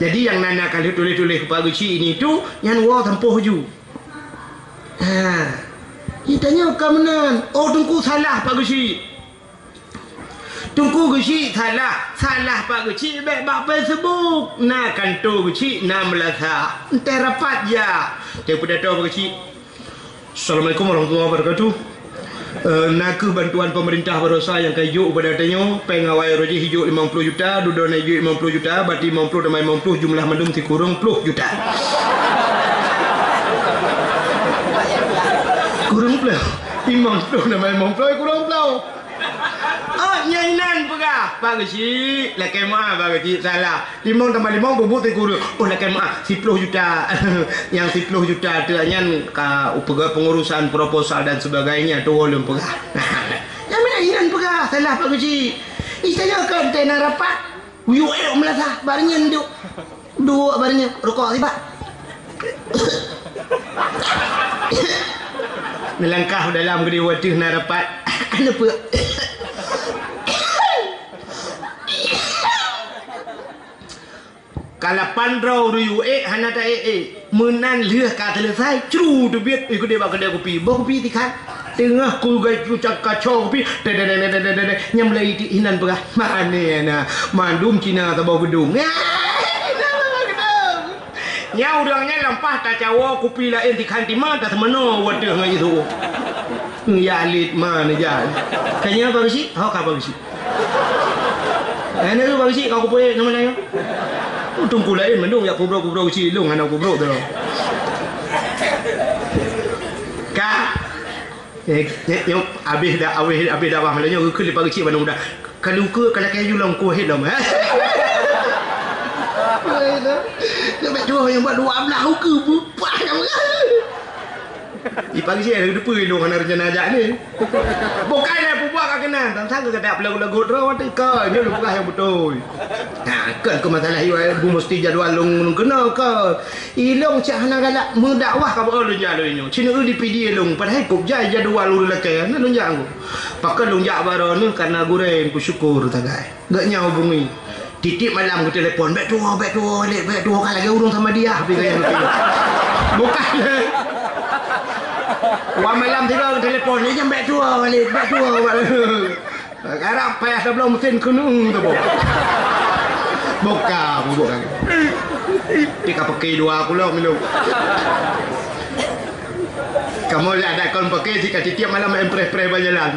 jadi yang nana kali tulis kepada Guci ini tu yang wah tempoh ju ditanya kemenan tungku salah Pak Guci tungku Guci salah Pak Guci baik bak Facebook na kantor Guci na melasa entar rapat ya daripada tahu Pak Guci. Assalamualaikum warahmatullahi wabarakatuh. Nak bantuan pemerintah berusaha yang kayu pada tanya pengawai roji hijau 50 juta duduk hijau 50 juta berarti 50 tambah 50 jumlah mandum kurang 10 juta kurang pula 50 tambah 50 kurang pula nyainan pegah Pak Guci lakai maaf Pak Guci salah 5 tambah 5 bubuk kurang lakai maaf 10 juta yang 10 juta tu nyan pegah pengurusan proposal dan sebagainya tu belum pegah yang mana nyainan pegah salah Pak Guci istilahnya kan tena rapat uyuk melasa baringnya duduk dua baringnya rokok sih Pak melangkah dalam gede wadah na rapat ada apa kalau pandrau riu hana ta menan leh ka selesai cru tu biat ikut dia bakal dia kopi kopi tikan tengah ku gai ku cak kacau kopi nyam lai ti hinan berah mane na mandum Cina ta bau gedung nya urangnya lampah ta cawo kopi lain tikan timah ta semeno wadah ngai itu ya alit mana ja kayaknya Pak Guci ka Pak Guci ana Pak Guci kau kopi nama lain tunggu lain mendung ya kubro Guci long anak kubro tu ka nyok habis dah mahalnya ke Pak Guci mana mudah kalau ke kalau kayu long ku head lam sampai dua yang buat dua belah ke bupak Ipagi sih ada depan lu kan rencana ajak ni. Bukan dia buat kat kena. Tak sangka kata lagu-lagu draw mati ke. Ini lu bukan yang betul. Nah, kan ke masalah ibu mesti jadual lung kena ke. Ilong cak hana galak mendakwah ka ba lu jalu ini. Cina di PD lung padahal kop jai jadual lu lekai. Nah lu jang. Pakai lu jak baro ni karena goreng ku syukur tagai. Gak nyau bumi. Titip malam ke telefon, baik tua, kan lagi urung sama dia. Habis kaya nanti. Bukan. Wah malam tiga ke telefon, ni jam baik tua. Sekarang payah dah belum mesin kunung tu. Bukan. Tika pakai dua aku lah minum. Kamu lihat ada kon pakai jika tiap malam empres-pres berjalan.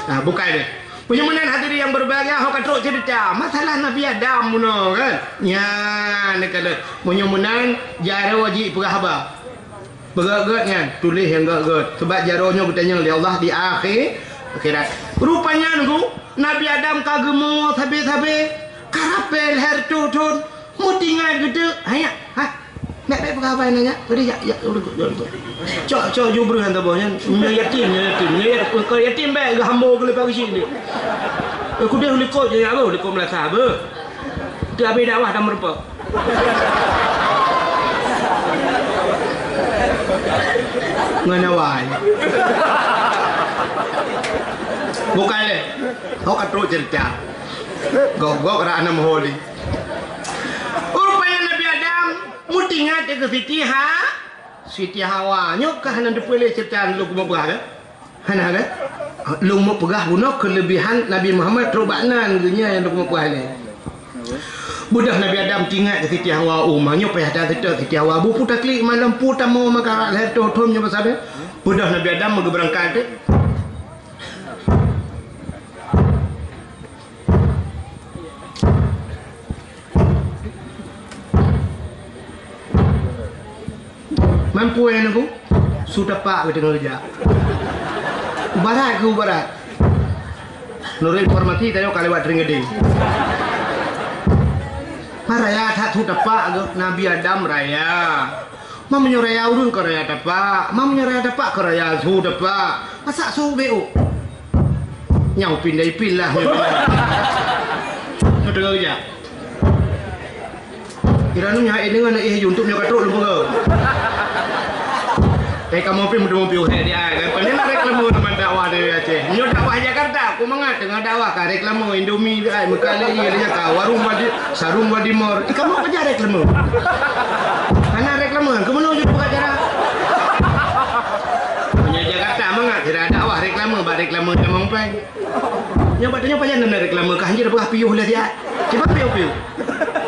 Nah, bukan dia. Penyemanan hadirin yang berbahagia, aku kata cerita masalah Nabi Adam puno kan. Ya, nak kata penyemanan jara wajib perahaba. Berat-berat kan, tulis yang berat-berat. Sebab jaronya bertanya oleh Allah di akhir akhirat. Rupanya tu Nabi Adam kagemo sabe-sabe karapel hertutun mutingan gitu. Hanya, nak perahaba nanya. Tadi ya. Cok jubur kan tabahnya. Yatim. Kalau yatim baik ke hamba ke lepas sini. Aku dah lekot je apa? Lekot Melaka apa? Tu habis dakwah dah merupa. Nganawai. Bukan le. Kau katro cerita. Gogok ra ana moholi. Rupanya Nabi Adam mutingat ke Siti Hawa nyok kah nan dipilih cerita lu ku berah kan? Hana kan? Lu mau pegah bunuh kelebihan Nabi Muhammad robanan dunia yang lu mau pegah ni. Budak Nabi Adam tinggal ke Siti Hawa nyok payah dah kita Siti Hawa bu putar klik malam putar mau makan leto tom nya pasal budak Nabi Adam mau berangkat tu. Mampu yang aku sudah pak kita kerja. Barat. Nurul informasi tayo kalewat ringeding. Maraya tak sudah pak Nabi Adam raya. Mamanya raya urun ke raya dapat. Mamanya raya dapat ke raya sudah pak. Masa su beu. Nyau pindah-pindah. Sudah kerja. Kira-kira ini dengan untuk nyokatruk lu ke. Kamu pun mudah-mudah dia kan. Pandai reklamu teman dakwah dia Aceh. Nyo dakwah Jakarta, aku mengat dengan dakwah ka reklamu Indomie ai mekali dia ka warung wadi sarung wadi mor. Kamu kerja reklamu. Karena reklamu kamu mau jadi pengacara. Punya Jakarta mengat tidak dakwah reklamu, ba reklamu memang pai. Nyo batanya panjang dan reklamu ka anjir apa piuh lah dia. Cepat piuh.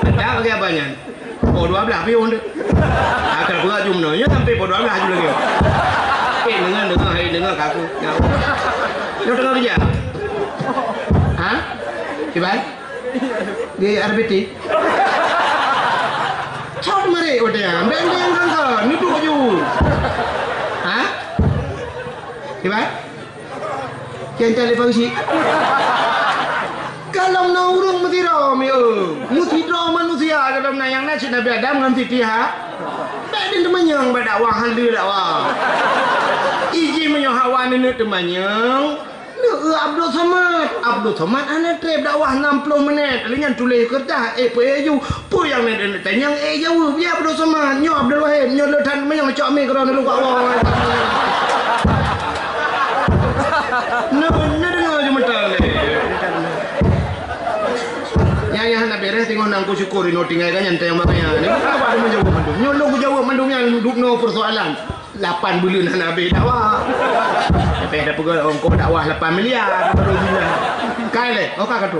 Ada bagi abanya. Oh 12 piuh tu. Akan berat jumlahnya sampai pada 12 je lagi. Dengar aku. Kau dengar kerja? Ha? Kiban? Di RBT? Cot mari udah. Bendeng kan. Ni tu baju. Ha? Kiban? Kian telefon si. Kalau nak urung mesti ramai. Mesti manusia kalau nak yang nak Nabi Adam dengan Siti Baik temannya berdakwah hal dia dakwah. Iji menyohawan ini temannya. Abdul Somad anak trip dakwah 60 minit. Lihat tulis kertas PAU. Pu yang ni tanya jauh dia Abdul Somad. Nyo Abdul Wahid. Nyo letan menyong cok mi kerana lu kat Allah. Dengar je betul ni. Yang nak beres tengok nang ku syukuri no tinggal kan nyantai yang makanya. Ni apa ada menjawab mandum. Nyolo ku jawab mandum yang duduk persoalan. 8 bulan Nabi dakwah. Tapi ada pegawai orang kau dakwah 8 miliar baru bulan. Kai le, kau kata tu.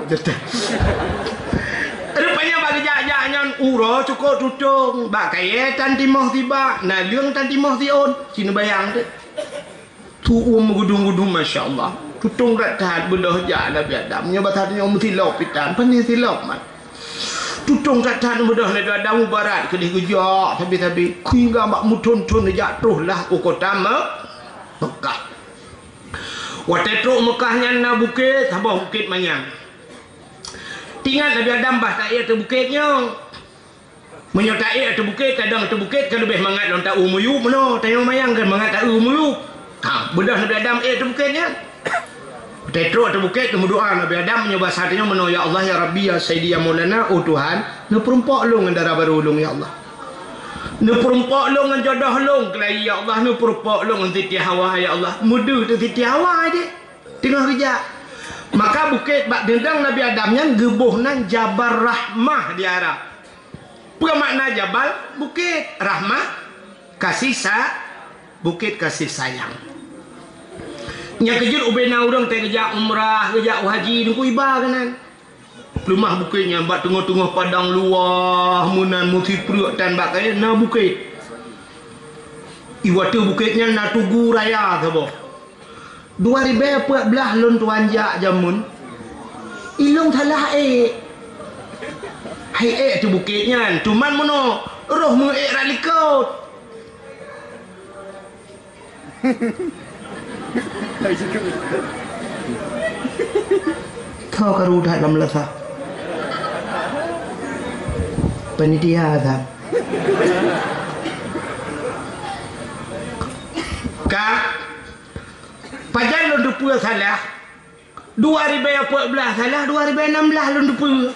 Rupanya bagi jak-jaknya uro cukup tutung. Bak kaya tan timah tiba. Nah liang tan timah tion. Sini bayang tu. Tu gudung-gudung masya-Allah. Tutung rat tahat belah jak Nabi Adam. Nya batanya mesti lop pitan. Pani silop mat. Tutung rat tahat belah Nabi Adam barat ke dijak tapi kuingga mak mutun-tun jatuh lah ukotama Mekah. Watetruk Mekahnya na bukit, sabah bukit manyang. Tinggal Nabi Adam bah tak ia tu bukitnya. Menyotai atau bukit, kadang atau bukit kan lebih mangat lontak umuyu mana tayang mayang kan mangat tak umuyu. Ha, bedah Nabi Adam atau bukitnya. Tetro atau bukit temu doa Nabi Adam menyebab hatinya mana ya Allah ya Rabbi ya Sayyidi ya Maulana oh Tuhan, nu perempak lu dengan darah baru lu ya Allah. Nu perempak lu dengan jodoh lu kelahi ya Allah, nu perempak lu dengan Siti Hawa ya Allah. Mudu tu Siti Hawa dia. Tengah kerja. Maka bukit bak dendang Nabi Adamnya gebuhnan Jabal Rahmah di Arab. Apa makna Jabal? Bukit Rahmah, kasih bukit kasih sayang. Yang kejut ubena orang tak kerja umrah, kerja haji nunggu iba kanan. Pelumah bukitnya bak tengah-tengah padang luar, munan musipru dan bak kaya na bukit. Iwatu bukitnya na tugu raya sabo. 2014 lon tuanjak jamun. Ilong thalah Hai tu bukitnya, cuman mono roh mu ralikot. Kau karudah dalam lasa. Panitia dah. Kak, pajan lo dupul salah. 2014 salah, 2016 lo dupul.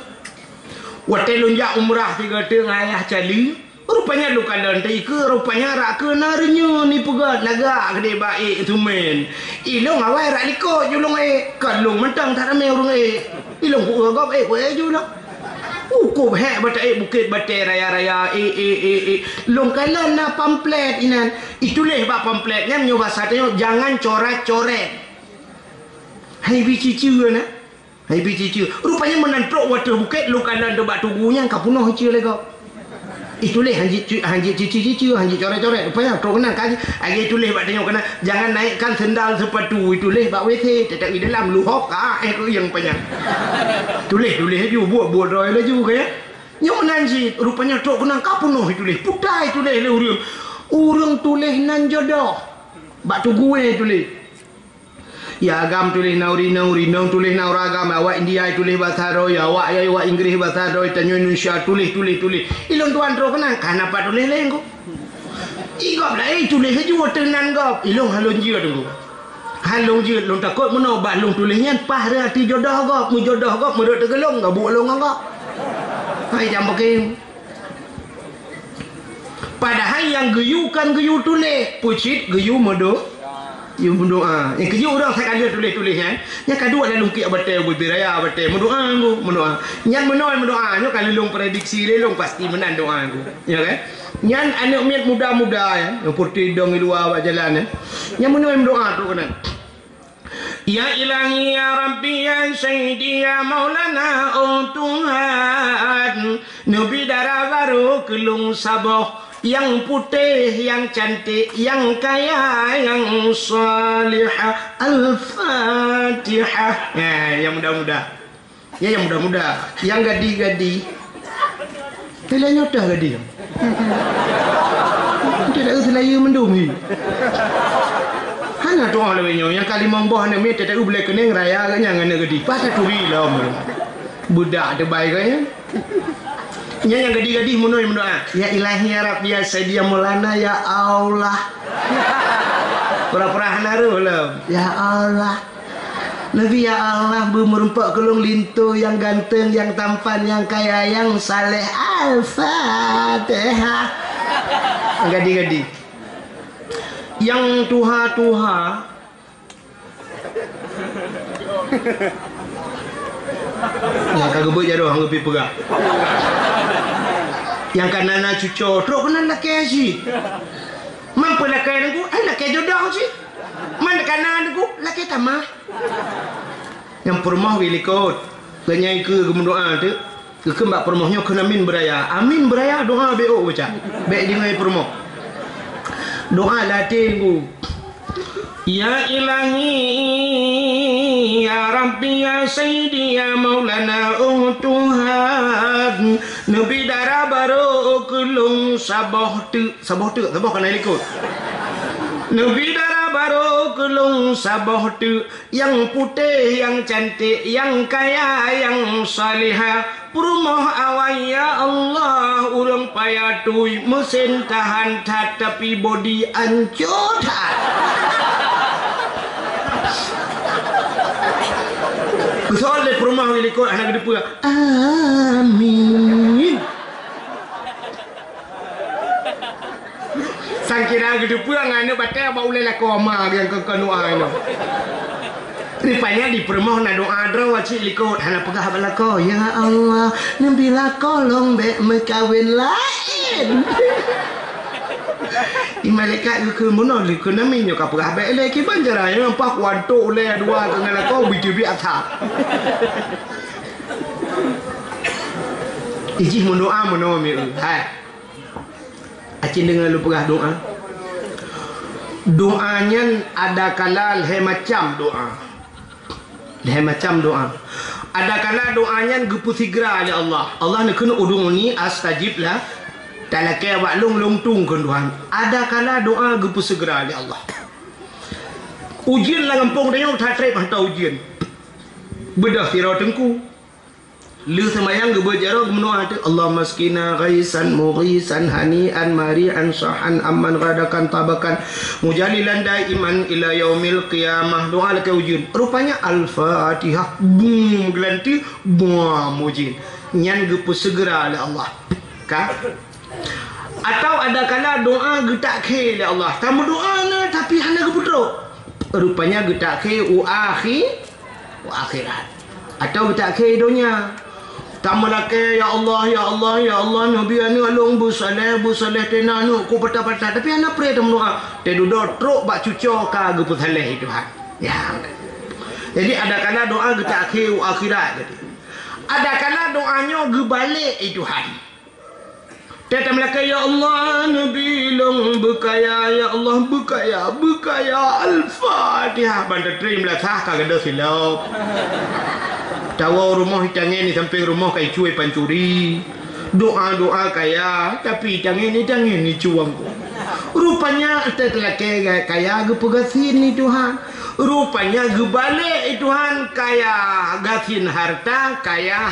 Waktu lunjak umrah 3 tahun ayah cali, rupanya luka lantai ke, rupanya rak ke narinya ni pegat naga gede baik tu men. Ilong awai rak likot julung kalung mentang tak ramai orang ilong ku gap ku julung. Ku hek bata bukit bate raya-raya long kalan na pamflet inan. Itulah bak pamfletnya nyoba satanya jangan coret-coret. Hai bici-ciu na. Hai bici-ciu. Rupanya menantrok water bukit lu kalan debat tubuhnya kau punuh ciu le kau. Itulah hanji cici-cici hanji coret-coret. Rupanya trok kena kaji. Agi itulah bak tengok kena jangan naikkan sendal sepatu itulah bak WC tetap di dalam lu hok ku yang panjang. Tulis ju buat roy le ju kaya. Yang menanji rupanya trok kena kau punuh itulah. Putai itulah le urang tulis nan jodoh. Bak tugu tulis. Ya agam tulis nauri nang tulis naur agam awak India tulis bahasa Roy awak Inggeris bahasa Roy tanyo Indonesia tulis ilon tuan tro kena kenapa tulis lengko igop lah tulis je tenan gop ilong halon je tunggu halong je long takut meno bak long tulisnya pah rati jodoh gop mu jodoh gop mu dok tegelong gak buat long gop hai jam pakai padahal yang geyu tulis pucit geyu modo yang berdoa. Yang kedua orang saya kali tulis kan. Yang kedua adalah lungkit batal berbiraya batal mendoa. Yang mendoa nyo kalau long prediksi long pasti menang doa aku. Ya kan? Yang anak miat muda-muda ya, yang putih dong di luar jalan ya. Yang mendoa tu kan. Ya ilahi ya Rabbi ya Sayyidi ya Maulana oh Tuhan Nabi darah baru kelung saboh yang putih, yang cantik, yang kaya, yang salihah. Al-Fatihah. Ya, yang muda-muda. Ya, yang muda-muda. Yang gadi-gadi. Telah nyotah gadi. Tidak selaya mendumi. Hanya doa lewenya. Yang kali membah ni, tak tahu boleh kening raya kan yang ada gadi. Pasal turi lah. Budak terbaik kan. Yang gadi-gadi mendoa. Ya ilahi ya Rabbi ya Sayyidi ya Maulana ya Allah. Pura-pura naruh lah. Ya Allah. Nabi ya Allah bermerempak kelung lintu yang ganteng, yang tampan, yang kaya, yang saleh. Al-Fatihah. Gadi-gadi. Yang tuha-tuha. Ya kagak buat jaduh hangga pi pegang. Yang kanana cucur teruk kena nak kaji. Mampu nak kaya aku, nak kaya jodoh sih. Mana kanan aku, laki tamah. Yang permah wilikot, ganyai ke mendoa tu, kekembak permahnya kena amin beraya. Amin beraya doa beo baca. Baik dengan permah. Doa latih aku. Ya ilahi ya Rabbi ya Sayyidi ya Maulana oh Tuhan Nabi darah baru kelung sabah tu kena ikut Nabi darah baru kelung saboh tu, yang putih, yang cantik, yang kaya, yang salihah. Perumah awan ya Allah, urang payah tui, mesin tahan tat, tapi body ancur tat. Soal le perumah wilikot anak gede pula. Amin. Sangkira gede pula ngana batai apa ulai lah koma yang ke doa itu. Rupanya di perumah na doa draw wajib likut hana pegah balako. Ya Allah, nabila kolong be mekawin lain. I malaikat ke mono ke nami nyo ka pegah be le ki banjara yo pak wanto le dua ke ngala ko bi atha. Iji mendoa mono mi hai. Acin dengar lu pegah doa. Doanya ada kalal he macam doa. He macam doa. Ada kala doanya gepu sigra ya Allah. Allah nak kena udung ni astajib lah. Tak kaya wak long tung kan Tuhan. Ada kala doa gepu segera ya Allah. Ujian lah ngampung dia tak trip hantar ujian. Bedah sirau tengku. Lu semayang ge berjaro mendoa tu Allah maskina ghaisan mughisan hanian marian sahan amman ghadakan tabakan mujalilan daiman ila yaumil qiyamah. Doa ke ujian. Rupanya al-Fatihah bum gelanti bum ujian. Nyan gepu segera ya Allah. Ka? Atau ada kala doa getak ke ya Allah. Kamu doa na tapi hana keputro. Rupanya getak ke akhirat. Atau getak ke dunia. Tamu lake ya Allah ya Allah ya Allah nabi anu alung bu saleh tena anu ku patah-patah tapi ana pray tamu doa. Te duduk truk bak cuco ka gepu saleh Tuhan. Ya. Jadi ada kala doa getak ke akhirat jadi. Ada kala doanya gebalik Tuhan. Teta melaka ya Allah Nabi long bekaya ya Allah bekaya Al-Fatihah bandar trim lah sah kagak ada silap. Tahu rumah hitangan ni sampai rumah kai cuai pancuri. Doa kaya tapi tangan ni cuang. Rupanya tetelah kaya gepegasin ni Tuhan. Rupanya gebalik Tuhan kaya gasin harta kaya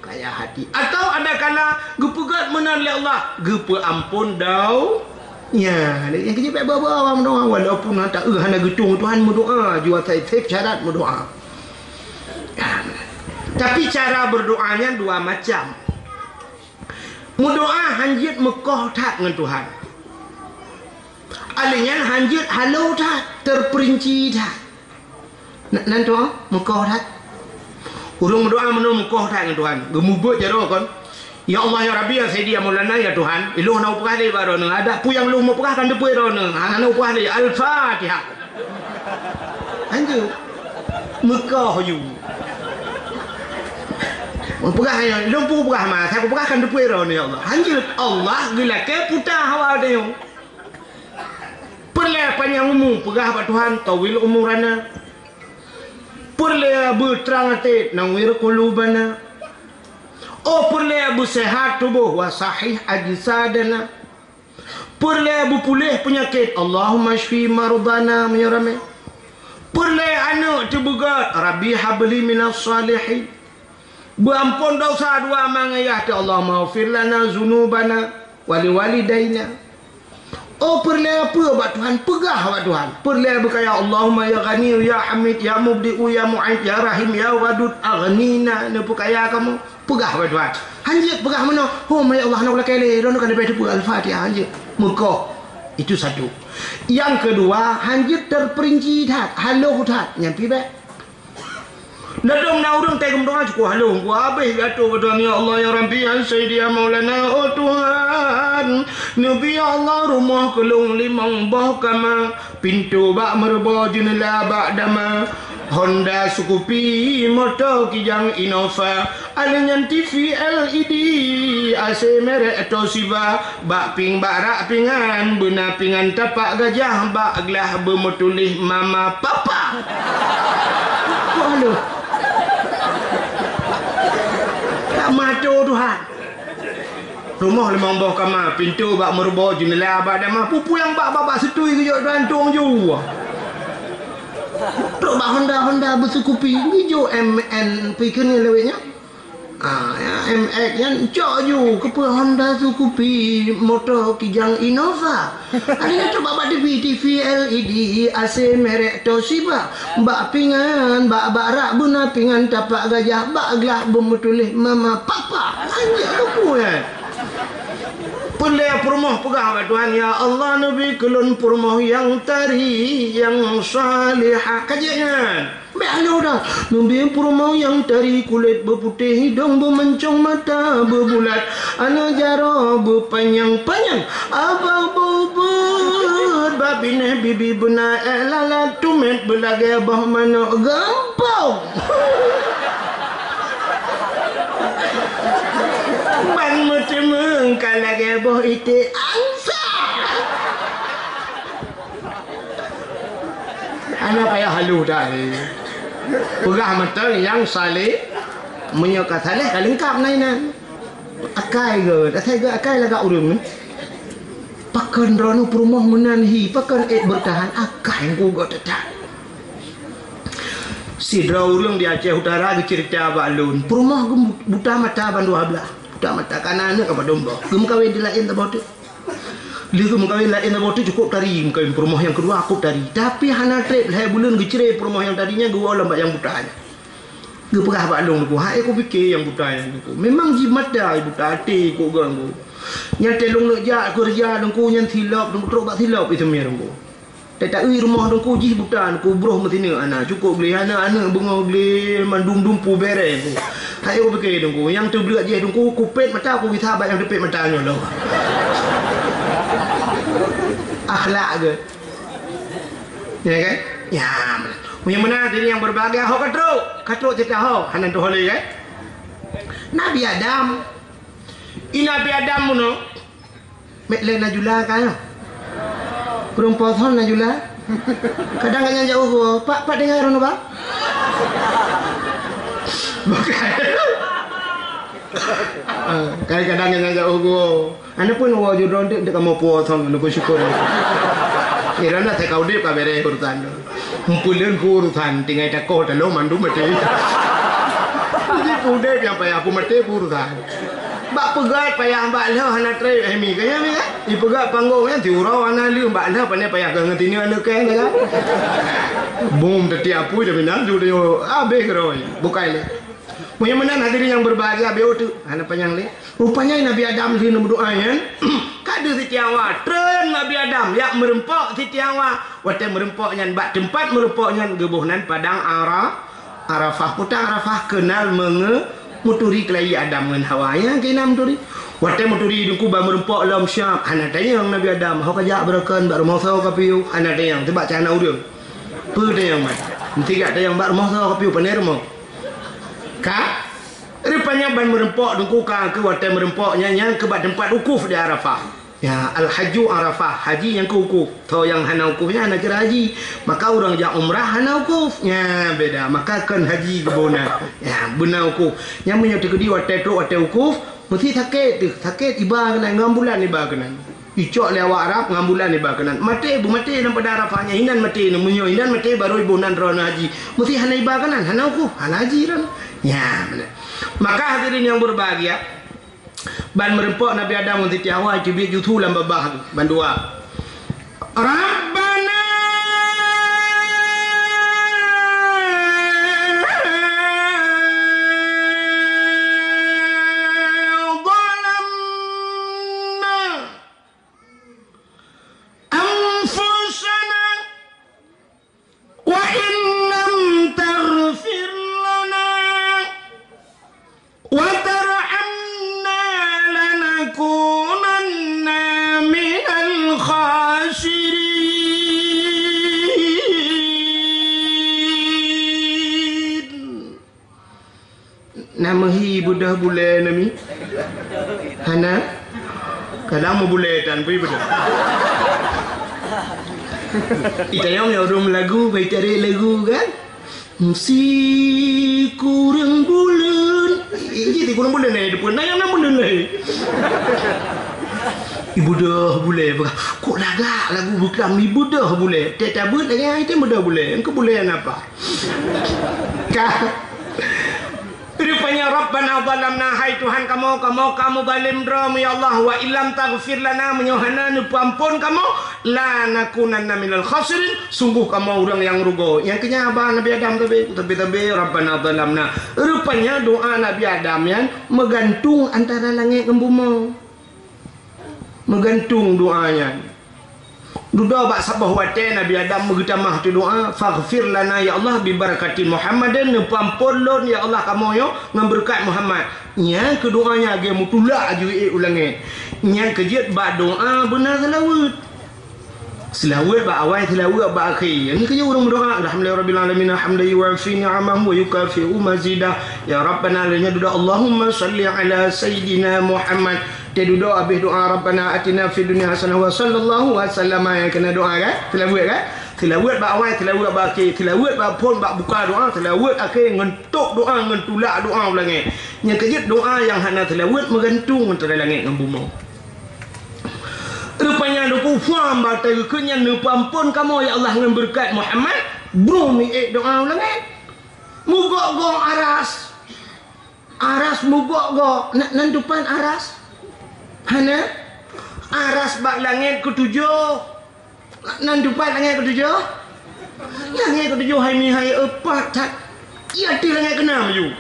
hati. Atau ada kala gepegat menan oleh Allah gepe ampun dau ya yang kecil bawa awam doa walaupun tak hana getung Tuhan berdoa jua saya save syarat berdoa ya. Tapi cara berdoanya dua macam. Berdoa hanjit mekoh tak dengan Tuhan. Alingnya hanjit halau tak terperinci tak. Nanti mekoh tak. Urung berdoa menurut mukoh tak dengan Tuhan. Gemubut je kan. Ya Allah ya Rabbi ya Sayyidi ya Maulana ya Tuhan. Iluh nak upah dia baru ni. Ada pu yang lu mau upah kan depan baru ni. Hang nak upah dia Al-Fatihah. Anju. Mukoh you. Mau upah ya. Lu pu upah mah. Saya upah kan depan baru ni ya Allah. Anju Allah gila ke putar hawa dia. Perle panjang umur pegah pak Tuhan tawil umurana. Perle berterang hati nawir qulubana. Oh perle sehat tubuh wa sahih ajsadana. Perle pulih penyakit Allahumma shfi mardana menyerame. Perle anak terbegat Rabbi habli minas salihin. Berampun dosa dua mangayah Allah maghfir lana zunubana wali walidaina. Oh perle apa buat Tuhan pegah buat Tuhan. Perle berkaya Allahumma ya ghani ya hamid ya mubdi'u ya mu'id ya rahim ya wadud aghnina ne perkaya kamu pegah buat Tuhan. Hanjit pegah mana? Oh ya Allah nak kele don kan baca Al-Fatihah hanjit. Muka itu satu. Yang kedua hanjit terperinci tak haluh tak nyampi baik. Nadong na urang tegum doa cukup haluh gua habis gato betul ya Allah ya Rabbi ya Sayyidi ya Maulana oh Tuhan Nabi Allah rumah kelung limang bah kama pintu bak merba jenela bak dama Honda Sukupi motor kijang Innova alenyan TV LED AC merek Toshiba bak ping barak pingan bena pingan tapak gajah bak gelah bermotulih mama papa. Haluh mato Tuhan. Rumah limang bawah kamar, pintu bak merubah jendela bak damah pupu yang bak setui ke jok gantung juga. Tok bak Honda bersukupi hijau MN pikir ni lewetnya. MX yang cok ju ke Honda sukupi motor kijang Innova. Adanya coba bak TV LED AC merek Toshiba. Bak pingan bak rak buna pingan tapak gajah bak gelah bermutulih mama papa. Anjir aku ya. Pelai permoh pegang Tuhan ya Allah Nabi kelun permoh yang tari yang salihah kajian. Baiklah dah. Nabi permoh yang tari kulit berputih hidung bermencong mata berbulat anak jara berpanjang-panjang abang bubut babineh bibi benar lalat tumet belagai bah mana gampang. Bang mutemeng kalage boh ite angsa. Ana payah halu dah ni. Pegah mata yang salih menyokat salih kalengkap nainan. Akai ke, akai lagak urung ni. Pakan rono perumah menanhi, pakan bertahan akai ku go tetap. Si urung di Aceh Utara ke cerita balun. Perumah buta mata bandu hablah. Tak mata kanan ke domba. Gem kawin di lain tak bodoh. Dia gem kawin lain tak bodoh cukup tari kawin perumah yang kedua aku tari. Tapi hana trip lah bulan gecere perumah yang tadinya gua lembak yang butanya. Gua pegah balung aku. Hai aku fikir yang butanya aku. Memang jimat dah buta hati aku ganggu. Yang telung nak jak kerja dengku yang silap dengku teruk bak silap itu mir dengku. Tak rumah dengku jih buta dengku broh metina anak cukup beli anak bunga beli mandum dumpu bereng aku. Hai aku fikir dengku yang tu berat je dengku kupet mata aku kita abang yang depet matanya loh. Akhlak ke? Ya kan? Ya. Yang mana diri yang berbahagia ho katruk cerita ho hanan tu holai kan? Nabi Adam. Nabi Adam muno. Mek le najula kan? Perempuan thon najula. Kadang kan jauh Pak dengar rono Pak. Bukan. Kadang-kadang yang jauh go. Anda pun wa jodoh dek kamu puasang anu syukur. Ira na te kau dep ka bere urutan. Mpulen ku urutan tingai tak kau telo mandu mate. Jadi ku dep yang payah aku mate urutan. Bak pegat payah mbak lah hana tre hemi kaya mi kan. Di pegat panggungnya diurau ana li mbak lah pandai payah ke ngetini ana ke kan. Boom tetiap apu dah minang tu dia abe keroi. Bukai le. Punya mana hadirin yang berbahagia beo tu hana panjang le. Rupanya Nabi Adam sini berdoa kan. Kada setiawa tren Nabi Adam yak merempok setiawa. Wate merempok nyan bak tempat merempok nyan gebuhnan padang Arafah putang Arafah kenal muturi kelai Adam dengan Hawa yang kenam turi. Wate muturi dengku ba merempok lam syam. Hana tayang Nabi Adam hok ajak berakan bak rumah saw kapiu. Hana tayang tebak cana urang. Pu tayang mat. Tiga tayang bak rumah saw kapiu paner rumah. Ka rupanya ban merempok dengku ka ke wate merempoknya yang ke bak tempat ukuf di Arafah. Ya al-haju Arafah, haji yang ke ukuf. Tau yang hana ukufnya hana kira haji. Maka orang jak umrah hana ukuf. Ya beda. Maka kan haji gebona. Ya benar ukuf. Yang menyatu kedi wate tu wate ukuf mesti sakit tu. Sakit iba kena ngambulan iba kena. Icok lewat Arab ngambulan iba kena. Mati bu mati nampak Arafahnya hinan mati namunyo hinan mati baru ibunan rona haji. Mesti hana iba kena, hana ukuf, hana haji ran. Ya benar. Maka hadirin yang berbahagia, ban merempok Nabi Adam untuk tiawa cubit jutu lam babah tu ban dua. Rabbana zalamna anfusana wa in lam taghfir lana wa tarhamna lanakunanna minal khasirin. Nama hi budah bule nami hana kadang mau bule tan pi budah itayam ya udah lagu baik cari lagu kan si kurang bulan jadi kurang bulan ni depan yang 6 bulan ni Ibu dah boleh. Kok lagak lagu bukan ibu dah boleh. Tiap buat lagi itu mudah boleh. Engkau boleh apa? Rupanya Rabbana zalamna, hai Tuhan kamu balim drum ya Allah, wa illam taghfir lana menyohana ampun kamu la nakunanna minal khasirin, sungguh kamu orang yang rugi. Yang kenyaba Nabi Adam tapi Rabbana zalamna. Rupanya doa Nabi Adam yang menggantung antara langit dan bumi. Menggantung doanya. Duda bak sabah wate Nabi Adam bertamah tu doa, faghfir lana ya Allah bi barakati Muhammadin, pampun lon ya Allah kamu yo ngan berkat Muhammad. Nya kedoanya ge mutulak ju ulangi. Nya kejit bak doa benar selawat bak awal selawat bak akhir. Ini kerja orang berdoa alhamdulillahirabbil alamin hamdan yuwafi ni'amahu wa yukafi'u mazidah. Ya Rabbana lanya duda Allahumma salli ala sayyidina Muhammad. Dia duduk habis doa Rabbana atina fid dunya hasanah wa sallallahu wasallam yang kena doa kan? Tilawat kan? Tilawat bak awal, tilawat bak akhir, tilawat bak pun bak buka doa, tilawat akhir ngentuk doa, ngentulak doa ulangi. Yang kejut doa yang hana tilawat menggantung antara langit dan bumi. Rupanya lupa faham batai kenya ampun kamu ya Allah dengan berkat Muhammad. Bumi doa ulangi. Mugok-gok aras. Aras mugok-gok nan depan aras. Hana aras bak langit ketujuh. Nan depan langit ketujuh. Langit ketujuh hai mi hai empat tak. Ia di langit keenam ju.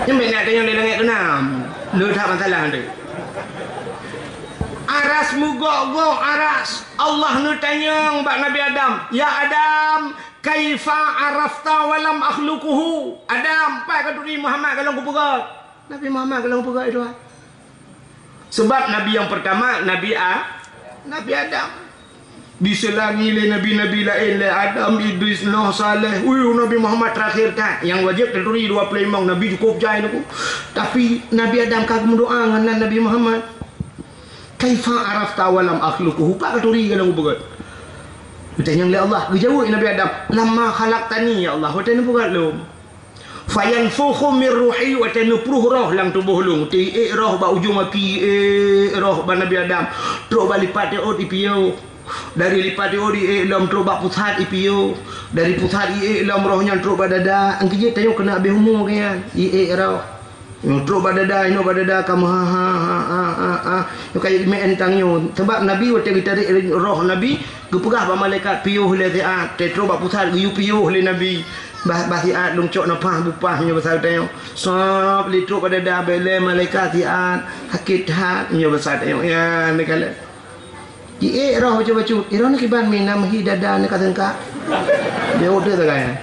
Yang nak tanya langit keenam. Lu tak masalah tu. Aras mugok-gok aras. Allah nu tanya bak Nabi Adam, ya Adam, kaifa arafta walam akhluquhu? Adam, pai kau turi Muhammad kalau ku pegat. Nabi Muhammad kalau pegat itu. Sebab Nabi yang pertama Nabi Adam. Diselangi oleh Nabi-Nabi lain, Adam, Idris, Nuh, Saleh. Nabi Muhammad terakhir tak. Yang wajib terturi 25 Nabi cukup jai aku. Tapi Nabi Adam kagum doa dengan Nabi Muhammad. Kaifa arafta walam akhluquhu? Pak katuri kalau pegat. Bertanya oleh Allah, dijawab Nabi Adam, lama khalaqtani ya Allah, wa tanu pegat lu. Fayanfukhu min ruhi wa tanpruh roh lang tubuh lu. Ti roh ba ujung aki roh ba Nabi Adam. Tro ba lipat ot ipio. Dari lipat ot lam tro ba pusat ipio. Dari pusat lam rohnya tro ba dada. Angkije tayo kena be humur kan. Roh. Tro ba dada ino ba dada kamu ha. Yo kaya me entang yo. Sebab Nabi wa tarik roh Nabi gepegah ba malaikat piuh le tiat. Tro ba pusat yu piuh le Nabi. Bahasiat lungcok napah bupahnya besar tayong sop litruk pada dah bele malaikat tiat hakit hatnya besar tayong ya nekala di roh baca-baca iro ni kiban minam hidada ni kata dia order tak kaya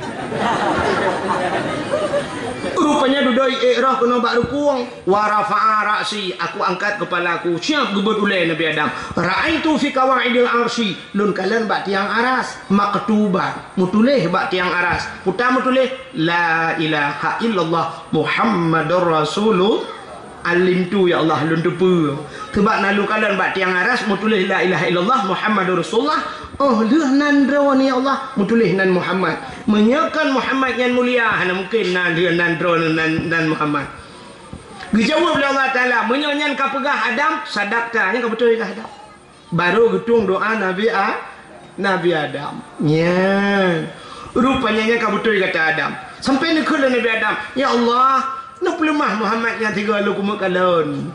rupanya dudoi roh kena bak rukung wa rafa'a ra'si, aku angkat kepala aku siap gebut ulai Nabi Adam. Ra'aitu fi qawaidil arsy, lun kalian bak tiang aras maktubat mutulih bak tiang aras putar mutulih la ilaha illallah Muhammadur Rasulullah. Alim tu ya Allah lun tepu sebab nalu kalian bak tiang aras mutulih la ilaha illallah Muhammadur Rasulullah. Oh leh nan dro ni Allah mutulih nan Muhammad menyakan Muhammad yang mulia hana mungkin nan dia nan dro nan Muhammad. Dijawab oleh Allah Taala menyanyian ka pegah Adam sadaqta nya ka betul ka Adam. Baru getung doa Nabi Adam. Ya. Rupanya nya ka betul kata Adam. Sampai ni kula Nabi Adam, ya Allah, nak pelemah Muhammad yang tiga lu kumuk kalon.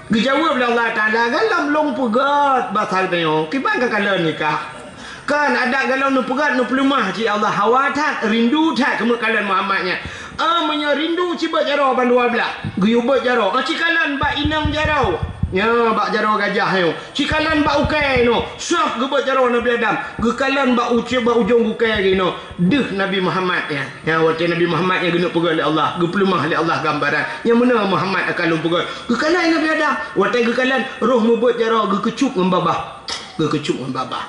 Dijawab oleh Allah Ta'ala, galam long pegat basal tayo. Kiban ka kalon nikah. Kan ada galam nu pegat nu pelemah ci Allah hawatat rindu tak kumuk kalon Muhammadnya. Amanya rindu ci ba jaro ban 12. Guyubut jaro. Ci kalan ba inang jaro. Ya bak jaro gajah yo. Cikalan bak ukai no. Syaf gebot jaro Nabi Adam. Gekalan bak uci bak ujung ukai gi no. Deh Nabi Muhammad ya. Ya waktu Nabi Muhammad yang guna pegal oleh Allah. Geplemah oleh Allah gambaran. Yang mana Muhammad akan lu pegal. Gekalan Nabi Adam. Waktu gekalan roh mebot jaro gekecup ngembabah. Gekecup ngembabah.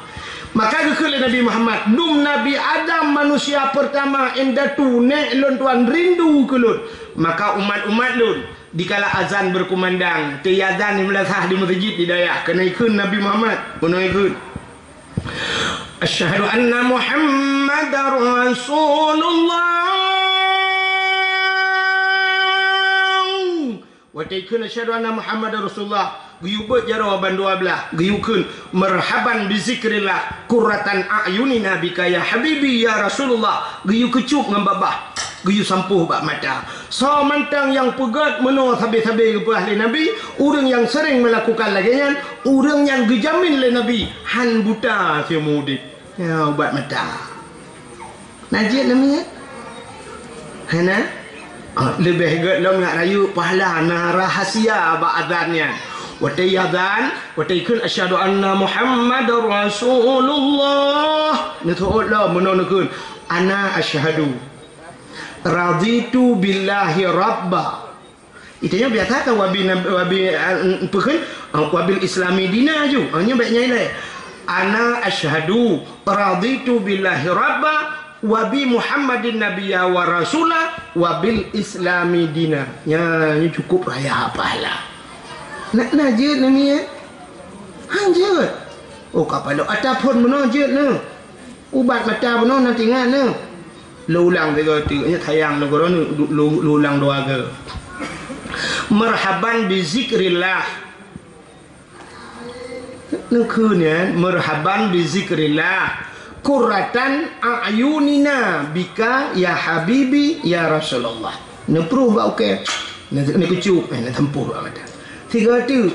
Maka gekele Nabi Muhammad, dum Nabi Adam manusia pertama endatu nek lon tuan rindu kelun. Maka umat-umat lun dikala azan berkumandang, tiazan di melasah di masjid di dayak, kena ikut Nabi Muhammad, kena ikut. Asyhadu anna Muhammadar Rasulullah Watai kun asyhadu anna Muhammadar Rasulullah. Giyu bet jaro ban 12. Giyu kun marhaban bi zikrillah qurratan a'yunina bika ya habibi ya Rasulullah. Giyu kecup ngan babah. Giyu sampuh bak mata. So mantang yang pegat meno sabe-sabe ke ahli Nabi, orang yang sering melakukan lagian, orang yang gejamin le Nabi, han buta si mudik. Ya ubat mata. Najib namanya. Hana? Lebih get lo nak rayu pahala na rahasia ba azannya. Watai azan, watai kun asyhadu anna Muhammadar Rasulullah. Nutut lo meno kun ana asyhadu raditu billahi rabba. Itanya biasa kan wabil islami dina ju. Hanya baiknya ile. Ana asyhadu raditu billahi rabba wa bi Muhammadin nabiyya wa rasula wa bil islami dina. Ya, ini cukup raya pahala. Nak najid ni ya. Hanjut. Oh kapalo atapun menojid ne. Ubat mata benar nanti ingat ne. Lulang tiga nya tayang negara ni lulang doa ke. Marhaban bi zikrillah. Nukunya marhaban bi zikrillah. Qurratan a'yunina bika ya habibi ya Rasulullah. Ni proof ba okey. Ni kecup ni tempuh ba mata. Tiga tu.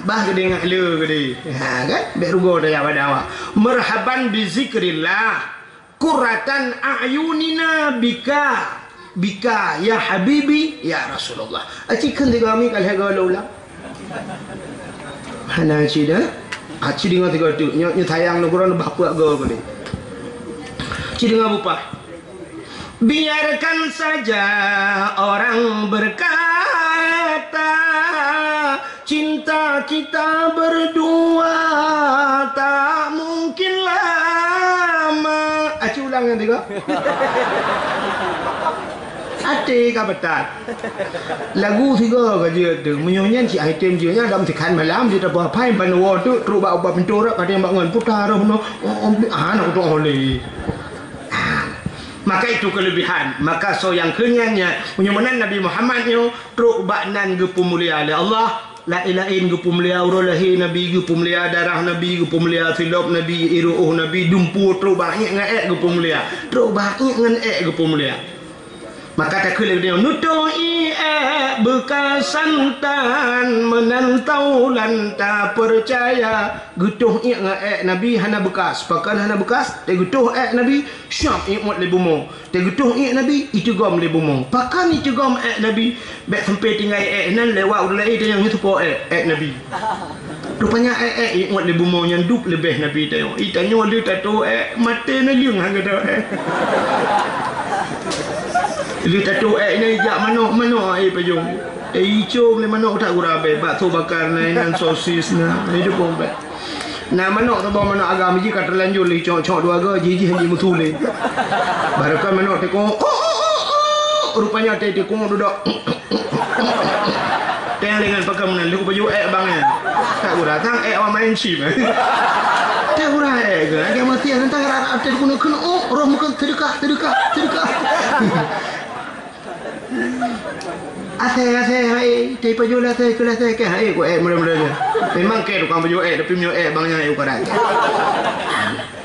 Bah gede ngak le gede. Ha kan? Bek rugo dah pada awak. Marhaban bi zikrillah. Qurratan a'yunina bika ya habibi ya Rasulullah. Aci kan tiga kami kalau haga ulang. Hana aci dah. Aci dengar tiga tu. Nya tayang negara nak apa ga boleh. Aci dengar bupa. Biarkan saja orang berkata cinta kita berdua tak mungkin lama. Aci ulang yang tiga. Ate ka betul. Lagu tiga ke dia tu. Menyanyian si item dia nya dalam tekan malam dia tak apa pai panwa tu terus bak ubah pentora kadang bak ngan putar no. Nak tu oleh. Maka itu kelebihan. Maka so yang kenyanya menyamanan Nabi Muhammad ni terus bak nan ge pemulia oleh Allah. La ilahin gu pumlia urulahi nabi gu pumlia darah nabi gu pumlia silop nabi iruh nabi dumpu tro banyak ngaek gu pumlia tro banyak ngaek gu pumlia. Maka tak kena dia nutui bekas santan menantau lanta percaya gutuh ngaek nabi hana bekas pakan hana bekas te gutuh nabi syap ikmot le bumo te gutuh nabi itu gom le bumo pakan itu gom nabi bek sampai tinggal nan lewat ulai dia yang itu po nabi rupanya ikmot le bumo yang dup lebih nabi tengok itanya dia tato mata na liung hang kata dia tato ni jak manok pajung hijau le manok tak gurabe bakso bakar nan sosis na hidup bombe na manok tu bawa manok agam ji kat terlanjur le cok dua ga ji hanji mutu le barakan manok teko rupanya teko duduk teng dengan pakamunan lu baju bang tak gura tang awak main chip tak gura ke agak mati nanti ada guna kena roh muka terdekat Ase, te paju la te kula te ke hai ko mula-mula. Memang ke tukang baju tapi mio bangnya ukaran.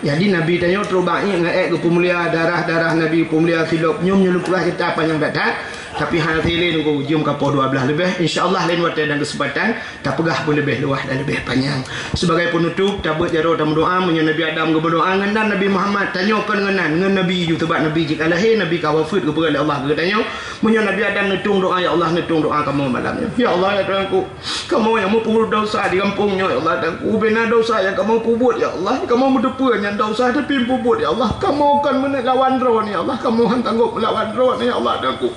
Jadi Nabi tanya terubah ke pemulia darah Nabi pemulia silop nyum nyuluplah kita panjang datang. Tapi hal lain nunggu jum kapal 12 lebih. InsyaAllah lain waktu dan kesempatan tak pegah pun lebih luas dan lebih panjang. Sebagai penutup tabut jaro dan doa menyo Nabi Adam ke berdoa dengan Nabi Muhammad tanyakan dengan Nabi ju sebab Nabi jika lahir Nabi ka wafat ke pada Allah ke tanya menyo Nabi Adam netung doa ya Allah netung doa kamu malamnya. Ya Allah ya Tuhanku, kamu yang memperbuat dosa di kampungnya ya Allah dan ku benar dosa yang kamu perbuat ya Allah. Kamu mendepuan yang dosa tapi perbuat ya Allah. Kamu akan melawan roh ni ya Allah. Kamu akan tangguh melawan roh ni ya Allah dan ku.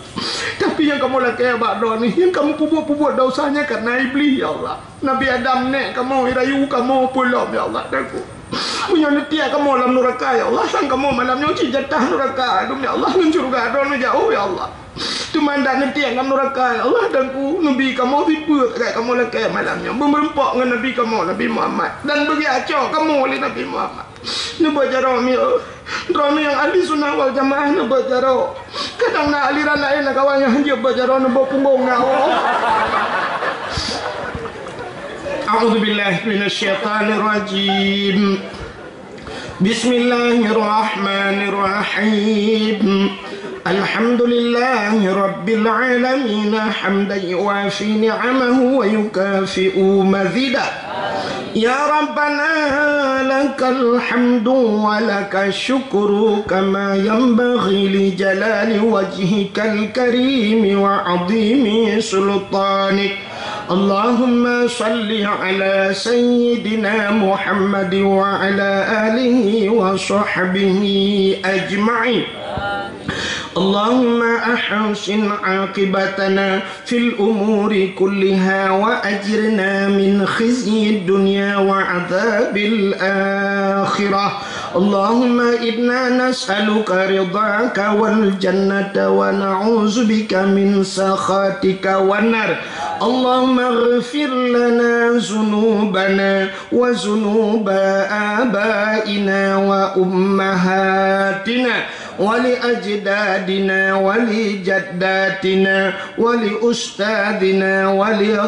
Tapi yang kamu lakukan bakdo ni, yang kamu perbuat dosanya karena iblis ya Allah. Nabi Adam ni kamu irayu kamu pulom ya Allah aku. Menyonetia kamu dalam neraka ya Allah. Sang kamu malamnya uci jatah neraka ya Allah. Mencurga dono jauh ya Allah. Tumanda nanti yang kamu neraka ya Allah dan ku. Nabi kamu tipu kayak kamu lakukan malamnya. Berempak dengan Nabi kamu Nabi Muhammad dan bagi acok kamu oleh Nabi Muhammad. Ni baca romi yang ahli sunnah wal jamaah ni baca roh. Kadang nak aliran lain nak kawannya hanya bajaran bawa punggung ngau. A'udzubillahi minasyaitonir rajim. Bismillahirrahmanirrahim. Alhamdulillahi rabbil alamin hamdan yuwafi ni'amahu wa yukafi'u mazidah. Ya Rabbana lakal hamdu wa lakal syukru kama yanbaghi li jalali wajhikal karim wa 'azimi sultanik. Allahumma salli ala sayyidina Muhammad wa ala alihi wa sahbihi ajma'in. اللهم أحسن عاقبتنا في الأمور كلها وأجرنا من خزي الدنيا وعذاب الآخرة. اللهم إنا نسألك رضاك والجنة ونعوذ بك من سخطك والنار. اللهم اغفر لنا ذنوبنا وذنوب آبائنا وأمهاتنا ولأجدادنا ولجداتنا ولأستاذنا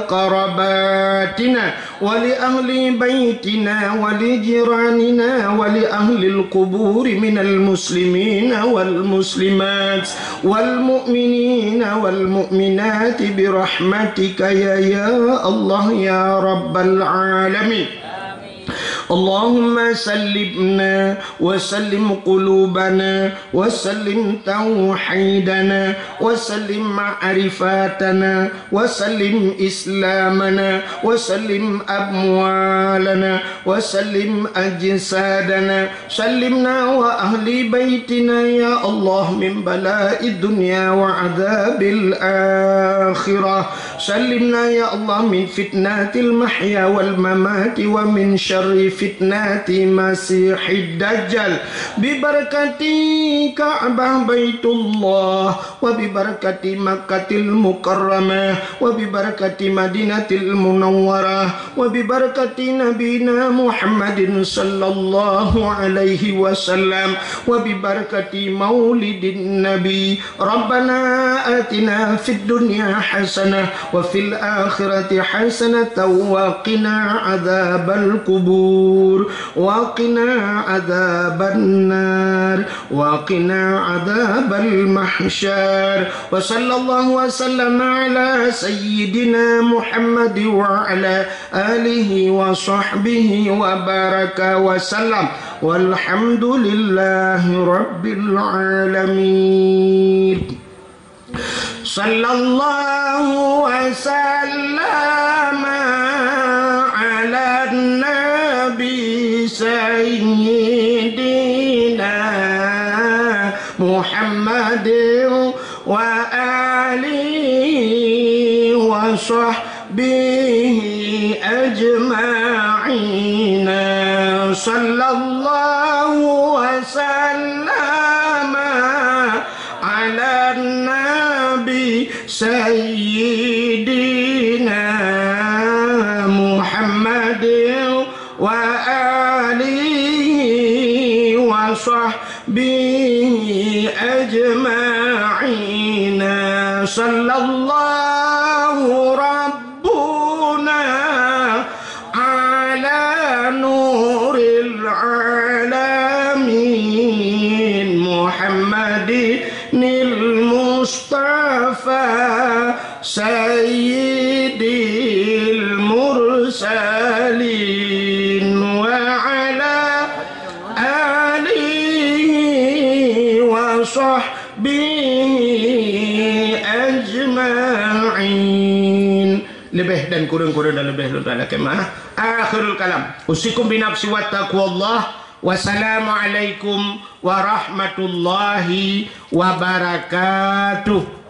ولقرباتنا ولأهل بيتنا ولجيراننا ولأهل القبور من المسلمين والمسلمات والمؤمنين والمؤمنات برحمتك يا الله يا رب العالمين. اللهم سلمنا وسلم قلوبنا وسلم توحيدنا وسلم معرفاتنا وسلم إسلامنا وسلم أموالنا وسلم أجسادنا. سلمنا وأهل بيتنا يا الله من بلاء الدنيا وعذاب الآخرة. سلمنا يا الله من فتنة المحيا والممات ومن شر فتنة مسيح الدجال ببركة كعبة بيت الله وببركة مكة المكرمة وببركة مدينة المنورة وببركة نبينا محمد صلى الله عليه وسلم وببركة مولد النبي. ربنا آتنا في الدنيا حسنة وفي الآخرة حسنة وقنا عذاب القبور وقنا عذاب النار وقنا عذاب المحشر. وصلى الله وسلم على سيدنا محمد وعلى آله وصحبه وبارك وسلم والحمد لله رب العالمين. صلى الله وسلم على النبي سيدنا محمد وآله وصحبه أجمعين. صلى الله وسلم على النبي سيدنا محمد وآله وصحبه أجمعين. صلى الله ربنا على نور العالمين محمد المصطفى سيد المرسلين وعلى آله وصحبه أجمعين. Lebih dan kurang-kurang dan lebih dan kemah. Akhirul kalam. Usikum binafsi wa taqwallah. Wassalamualaikum warahmatullahi wabarakatuh.